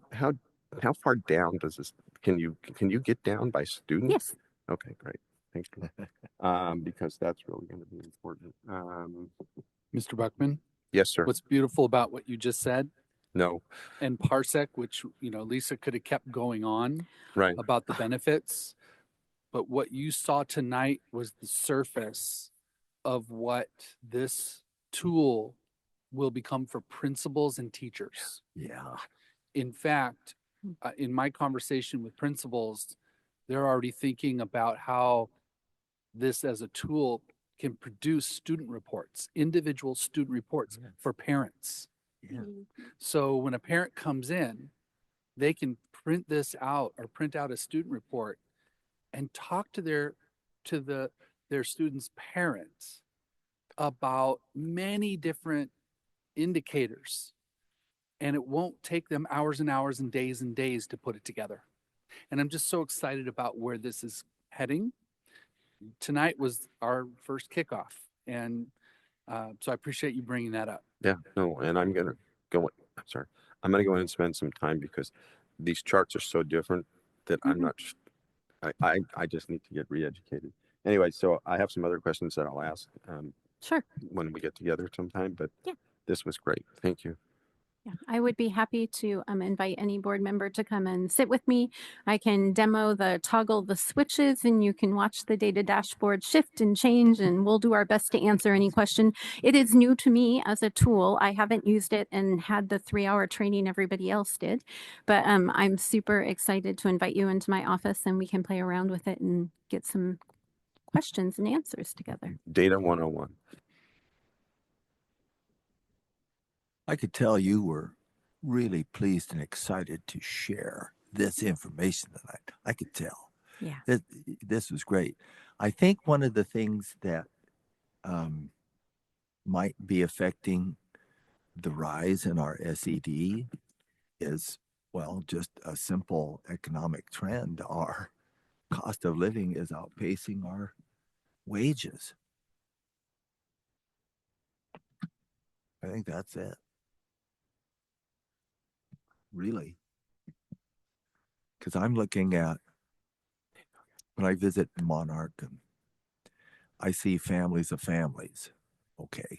far down does this, can you get down by student? Yes. Okay, great. Thank you. Because that's really going to be important. Mr. Buckman? Yes, sir. What's beautiful about what you just said? No. And Parsec, which, Lisa could have kept going on Right. about the benefits, but what you saw tonight was the surface of what this tool will become for principals and teachers. Yeah. In fact, in my conversation with principals, they're already thinking about how this as a tool can produce student reports, individual student reports for parents. Yeah. So when a parent comes in, they can print this out or print out a student report and talk to their students' parents about many different indicators. And it won't take them hours and hours and days to put it together. And I'm just so excited about where this is heading. Tonight was our first kickoff. And so I appreciate you bringing that up. Yeah, no, and I'm going to go and spend some time because these charts are so different that I'm not, I just need to get re-educated. Anyway, so I have some other questions that I'll ask Sure. when we get together sometime, but Yeah. this was great. Thank you. Yeah, I would be happy to invite any board member to come and sit with me. I can demo toggle the switches and you can watch the data dashboard shift and change, and we'll do our best to answer any question. It is new to me as a tool. I haven't used it and had the 3-hour training everybody else did, but I'm super excited to invite you into my office and we can play around with it and get some questions and answers together. Data 101. I could tell you were really pleased and excited to share this information tonight. I could tell. Yeah. This was great. I think one of the things that might be affecting the rise in our SED is, well, just a simple economic trend. Our cost of living is outpacing our wages. I think that's it. Really. Because I'm looking at, when I visit Monarch, and I see families of families. Okay.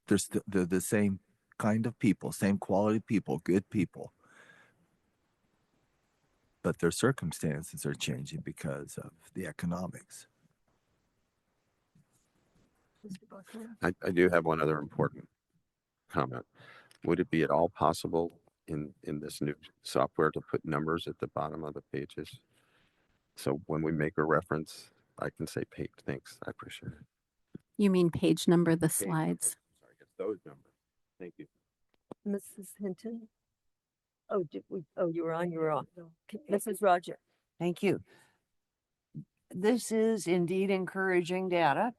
They're the same kind of people, same quality people, good people. But their circumstances are changing because of the economics. I do have one other important comment. Would it be at all possible in this new software to put numbers at the bottom of the pages? So when we make a reference, I can say page. Thanks. I appreciate it. You mean page number, the Page slides? number. Sorry, it's those numbers. Thank you. Mrs. Hinton? Oh, you were on, you were off. Okay, Mrs. Roger. Thank you. This is indeed encouraging data.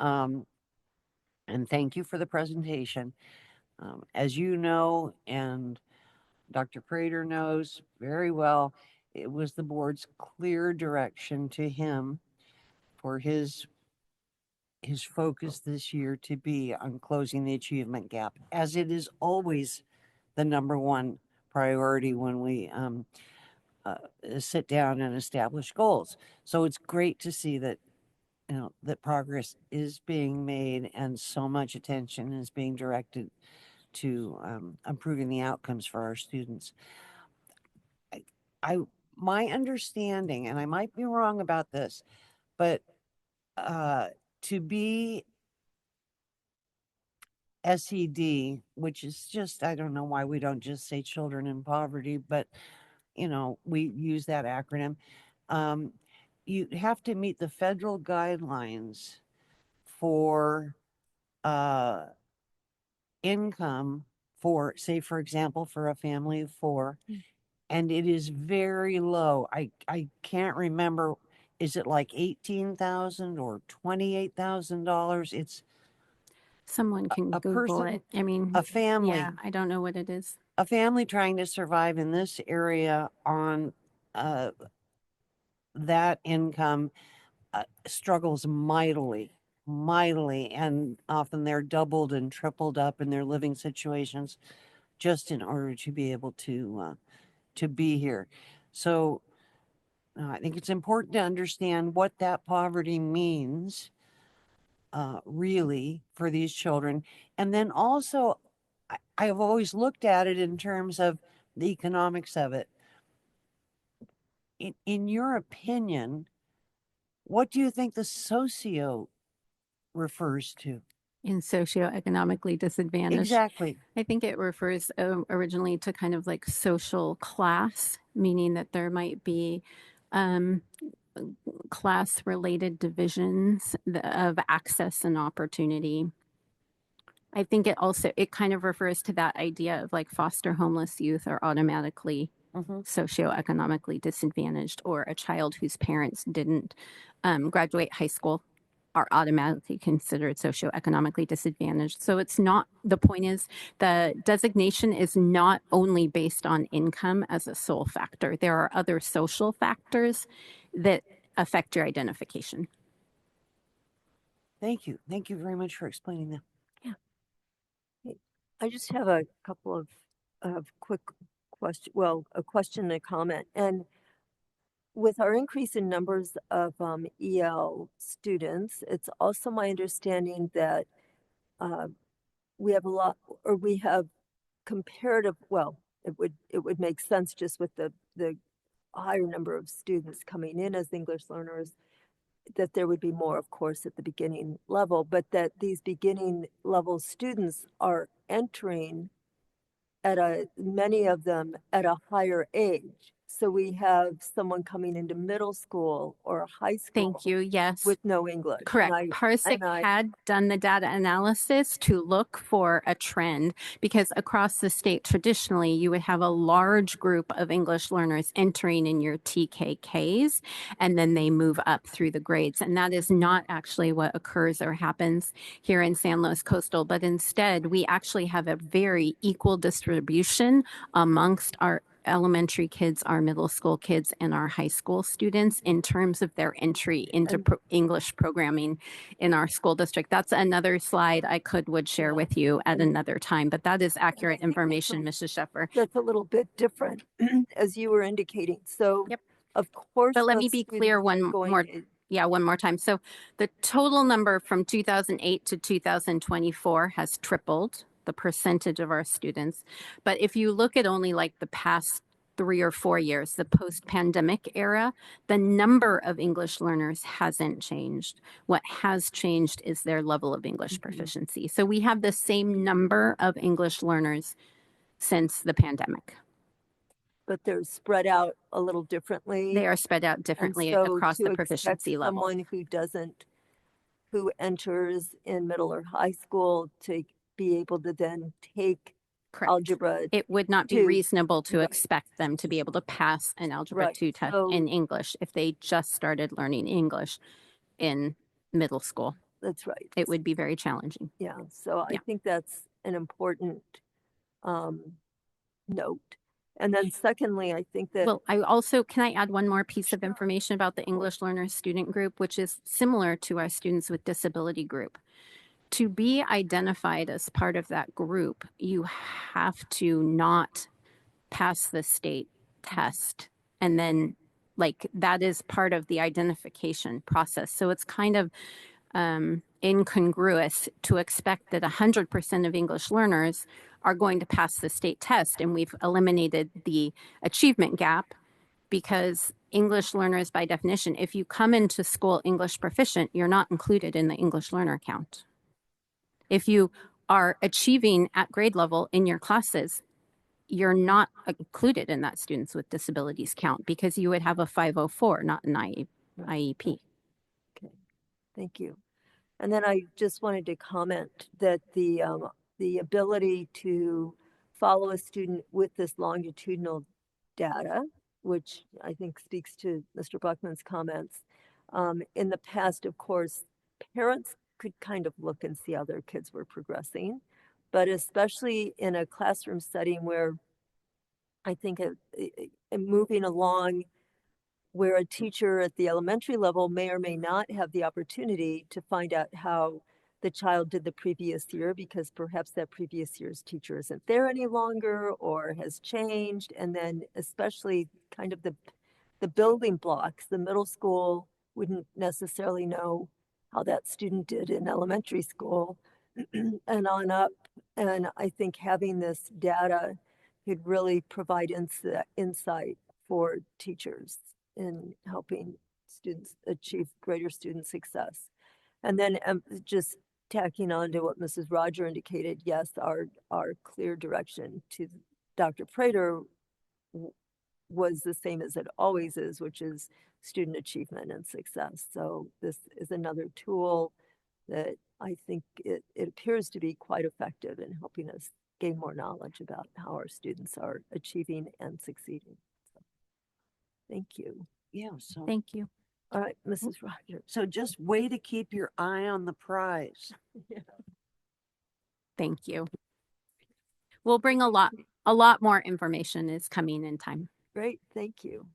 And thank you for the presentation. As you know, and Dr. Prater knows very well, it was the board's clear direction to him for his focus this year to be on closing the achievement gap, as it is always the number one priority when we sit down and establish goals. So it's great to see that that progress is being made and so much attention is being directed to improving the outcomes for our students. My understanding, and I might be wrong about this, but to be SED, which is just, I don't know why we don't just say children in poverty, but we use that acronym. You have to meet the federal guidelines for income for, say, for example, for a family of 4, and it is very low. I can't remember. Is it like $18,000 or $28,000? It's Someone can a Google person, it. I mean, a family. yeah, I don't know what it is. A family trying to survive in this area on that income struggles mightily, and often they're doubled and tripled up in their living situations just in order to be able to be here. So I think it's important to understand what that poverty means really for these children. And then also, I've always looked at it in terms of the economics of it. In your opinion, what do you think the socio refers to? In socioeconomically disadvantaged. Exactly. I think it refers originally to kind of like social class, meaning that there might be class related divisions of access and opportunity. I think it kind of refers to that idea of like foster homeless youth are automatically socioeconomically disadvantaged, or a child whose parents didn't graduate high school are automatically considered socioeconomically disadvantaged. So it's not, the point is the designation is not only based on income as a sole factor. There are other social factors that affect your identification. Thank you. Thank you very much for explaining that. Yeah. I just have a couple of quick question, well, a question and a comment. And with our increase in numbers of EL students, it's also my understanding that we have comparative, well, it would make sense just with the higher number of students coming in as English learners, that there would be more, of course, at the beginning level, but that these beginning level students are entering many of them at a higher age. So we have someone coming into middle school or high school. Thank you. Yes. With no English. Correct. Parsec had done the data analysis to look for a trend, because across the state, traditionally, you would have a large group of English learners entering in your TKKs, and then they move up through the grades. And that is not actually what occurs or happens here in San Luis Coastal, but instead, we actually have a very equal distribution amongst our elementary kids, our middle school kids, and our high school students in terms of their entry into English programming in our school district. That's another slide I would share with you at another time, but that is accurate information, Mrs. Sheffer. That's a little bit different, as you were indicating. So, yep. Of course, but let me be clear one more time. So the total number from 2008 to 2024 has tripled, the percentage of our students. But if you look at only like the past 3 or 4 years, the post-pandemic era, the number of English learners hasn't changed. What has changed is their level of English proficiency. So we have the same number of English learners since the pandemic. But they're spread out a little differently. They are spread out differently across the proficiency level. Someone who enters in middle or high school to be able to then take algebra. It would not be reasonable to expect them to be able to pass an algebra 2 test in English if they just started learning English in middle school. That's right. It would be very challenging. Yeah. So I think that's an important note. And then secondly, I think that... Well, can I add one more piece of information about the English Learners Student Group, which is similar to our Students with Disability Group. To be identified as part of that group, you have to not pass the state test. And then, that is part of the identification process. So it's kind of incongruous to expect that 100% of English learners are going to pass the state test, and we've eliminated the achievement gap, because English learners, by definition, if you come into school English proficient, you're not included in the English learner count. If you are achieving at grade level in your classes, you're not included in that students with disabilities count, because you would have a 504, not an IEP. Okay, thank you. And then I just wanted to comment that the ability to follow a student with this longitudinal data, which I think speaks to Mr. Buckman's comments, in the past, of course, parents could kind of look and see how their kids were progressing, but especially in a classroom setting where I think moving along, where a teacher at the elementary level may or may not have the opportunity to find out how the child did the previous year, because perhaps that previous year's teacher isn't there any longer or has changed. And then especially kind of the building blocks, the middle school wouldn't necessarily know how that student did in elementary school and on up. And I think having this data could really provide insight for teachers in helping students achieve greater student success. And then just tacking on to what Mrs. Roger indicated, yes, our clear direction to Dr. Prater was the same as it always is, which is student achievement and success. So this is another tool that I think it appears to be quite effective in helping us gain more knowledge about how our students are achieving and succeeding. So, thank you. Yeah. So thank you. All right, Mrs. Roger. So just way to keep your eye on the prize. Yeah. Thank you. We'll bring a lot more information is coming in time. Great, thank you.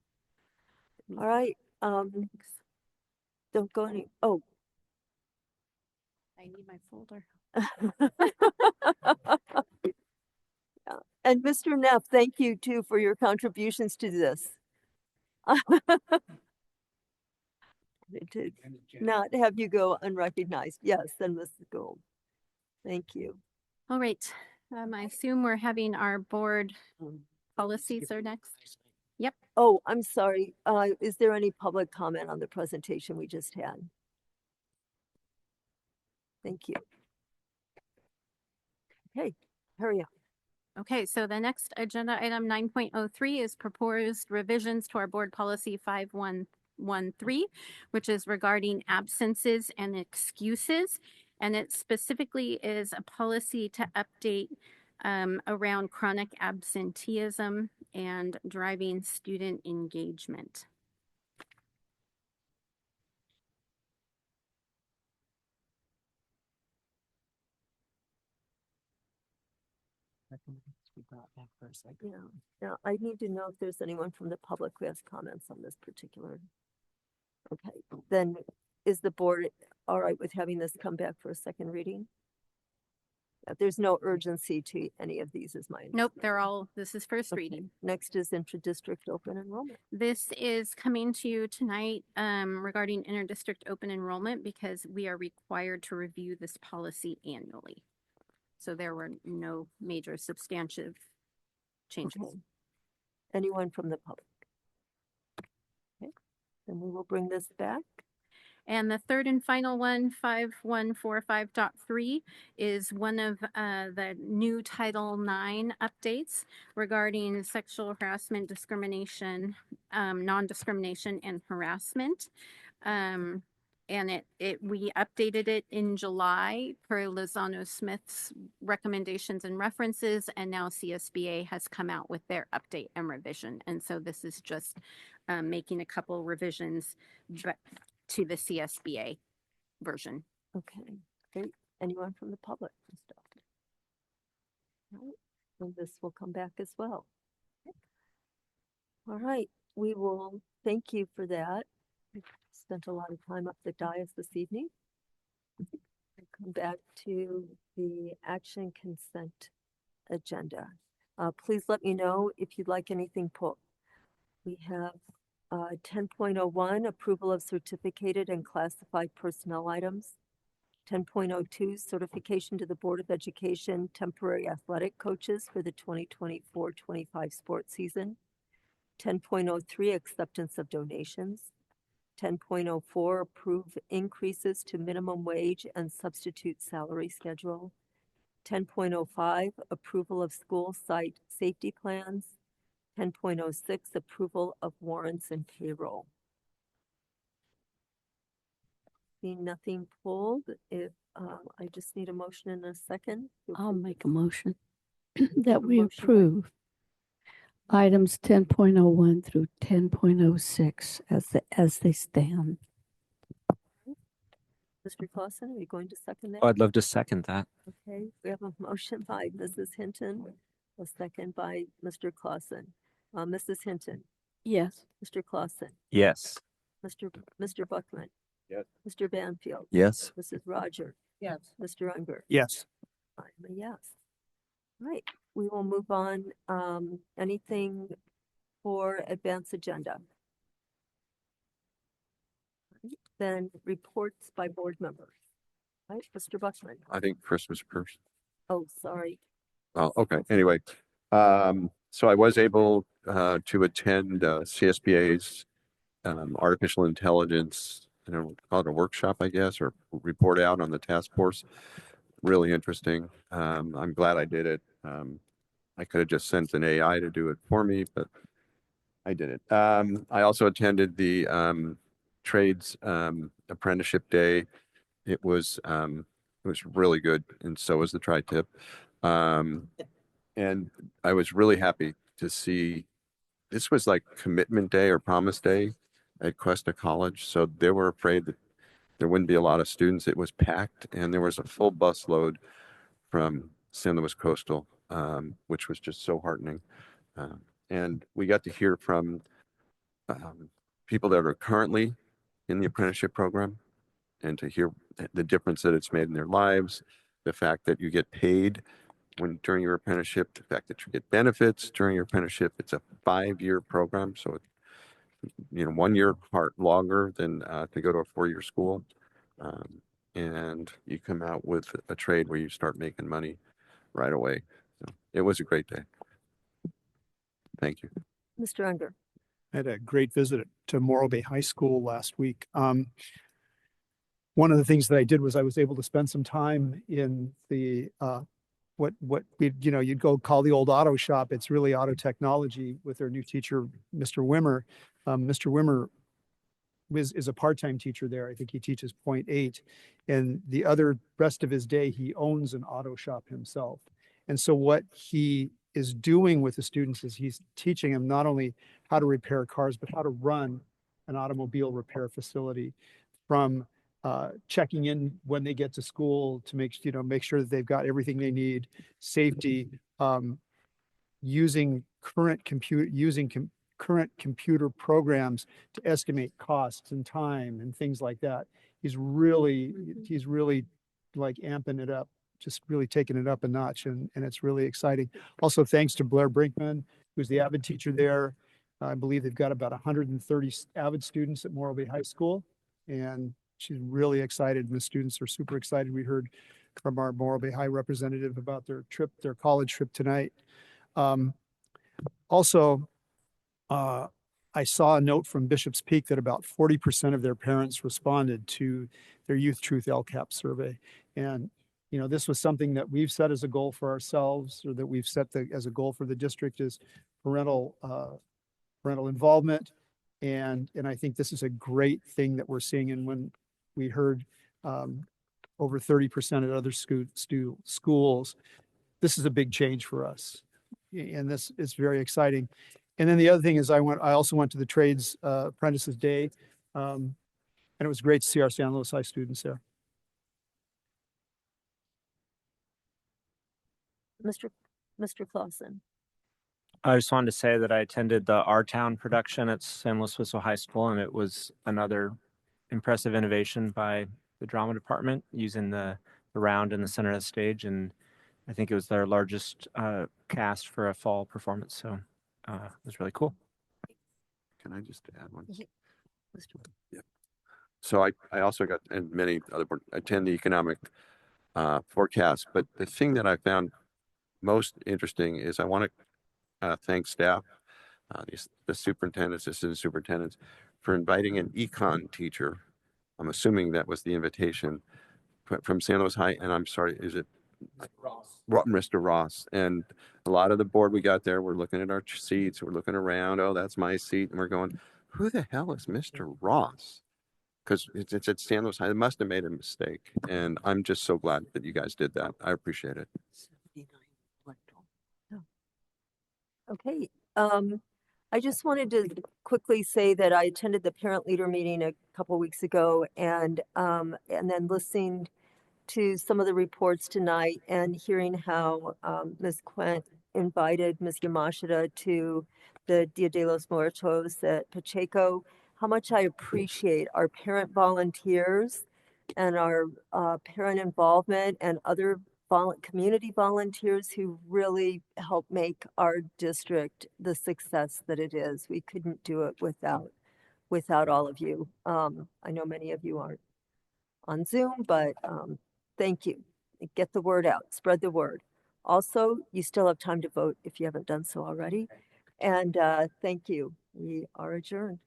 All right. Don't go any. Oh, I need my folder. Yeah. And Mr. Neff, thank you too for your contributions to this. To not have you go unrecognized. Yes, and Mrs. Gold. Thank you. All right. I assume we're having our board policies are next. Yep. Oh, I'm sorry. Is there any public comment on the presentation we just had? Thank you. Okay, hurry up. Okay, so the next agenda item 9.03 is proposed revisions to our board policy 5113, which is regarding absences and excuses. And it specifically is a policy to update around chronic absenteeism and driving student engagement. Yeah, I need to know if there's anyone from the public who has comments on this particular. Okay, then is the board all right with having this come back for a second reading? There's no urgency to any of these, is my Nope, they're all, this is first reading. Next is intra-district open enrollment. This is coming to you tonight regarding interdistrict open enrollment because we are required to review this policy annually. So there were no major substantive changes. Okay. Anyone from the public? Okay, then we will bring this back. And the third and final one, 5145.3, is one of the new Title IX updates regarding sexual harassment, discrimination, non-discrimination, and harassment. And we updated it in July per Lozano Smith's recommendations and references, and now CSBA has come out with their update and revision. And so this is just making a couple revisions to the CSBA version. Okay, great. Anyone from the public? Right. And this will come back as well. All right, we will thank you for that. We've spent a lot of time up the dais this evening. We'll come back to the action consent agenda. Please let me know if you'd like anything pulled. We have 10.01, approval of certificated and classified personnel items. 10.02, certification to the Board of Education temporary athletic coaches for the 2024-25 sports season. 10.03, acceptance of donations. 10.04, approve increases to minimum wage and substitute salary schedule. 10.05, approval of school site safety plans. 10.06, approval of warrants and payroll. Seeing nothing pulled, if I just need a motion in a second. I'll make a motion that we approve items 10.01 through 10.06 as they stand. Mr. Clausen, are you going to second that? Oh, I'd love to second that. Okay, we have a motion by Mrs. Hinton, a second by Mr. Clausen. Mrs. Hinton, Yes. Mr. Clausen, Yes. Mr. Buckman. Yes. Mr. Banfield. Yes. Mrs. Roger. Yes. Mr. Unger. Yes. I'm a yes. Right, we will move on. Anything for advance agenda? Right, then reports by board members. Right, Mr. Buckman. I think Christmas first. Oh, sorry. Oh, okay. Anyway, so I was able to attend CSBA's artificial intelligence, call it a workshop, I guess, or report out on the task force. Really interesting. I'm glad I did it. I could have just sent an AI to do it for me, but I did it. I also attended the trades apprenticeship day. It was really good, and so was the tri-tip. And I was really happy to see this was like commitment day or promise day at Cuesta College. So they were afraid that there wouldn't be a lot of students. It was packed, and there was a full bus load from San Luis Coastal, which was just so heartening. And we got to hear from people that are currently in the apprenticeship program and to hear the difference that it's made in their lives, the fact that you get paid during your apprenticeship, the fact that you get benefits during your apprenticeship. It's a 5-year program, so 1 year longer than to go to a 4-year school, and you come out with a trade where you start making money right away. So it was a great day. Thank you. Mr. Unger. I had a great visit to Morro Bay High School last week. One of the things that I did was I was able to spend some time in the you'd go call the old auto shop. It's really auto technology with their new teacher, Mr. Wimmer. Mr. Wimmer is a part-time teacher there. I think he teaches 0.8, and the other rest of his day he owns an auto shop himself. And so what he is doing with the students is he's teaching them not only how to repair cars, but how to run an automobile repair facility, from checking in when they get to school to make sure that they've got everything they need, safety, using current computer programs to estimate costs and time and things like that. He's really like amping it up, just really taking it up a notch, and it's really exciting. Also, thanks to Blair Brinkman, who's the AVID teacher there. I believe they've got about 130 AVID students at Morro Bay High School, and she's really excited, and the students are super excited. We heard from our Morro Bay High representative about their college trip tonight. Also, I saw a note from Bishop's Peak that about 40% of their parents responded to their Youth Truth LCAP survey. And, this was something that we've set as a goal for ourselves, or that we've set as a goal for the district, is parental involvement. And I think this is a great thing that we're seeing. And when we heard over 30% at other schools, this is a big change for us. And this is very exciting. And then the other thing is I also went to the Trades Apprentices Day, and it was great to see our San Luis High students there. Mr. Clausen. I just wanted to say that I attended the Our Town production at San Luis Obispo High School, and it was another impressive innovation by the drama department, using the round in the center of the stage. And I think it was their largest cast for a fall performance. So it was really cool. Can I just add one? Yeah. So I also got, and many other board, attend the economic forecast, but the thing that I found most interesting is I want to thank staff, the superintendents, assistant superintendents, for inviting an econ teacher. I'm assuming that was the invitation from San Luis High, and I'm sorry, is it Mr. Ross? And a lot of the board we got there, we're looking at our seats, we're looking around, oh, that's my seat, and we're going, who the hell is Mr. Ross? Because it's at San Luis High. They must have made a mistake, and I'm just so glad that you guys did that. I appreciate it. Okay. I just wanted to quickly say that I attended the parent leader meeting a couple weeks ago, and then listening to some of the reports tonight and hearing how Ms. Quint invited Ms. Yamashita to the Dia de los Muertos at Pacheco, how much I appreciate our parent volunteers and our parent involvement and other community volunteers who really help make our district the success that it is. We couldn't do it without all of you. I know many of you aren't on Zoom, but thank you. Get the word out, spread the word. Also, you still have time to vote if you haven't done so already. And thank you. We are adjourned.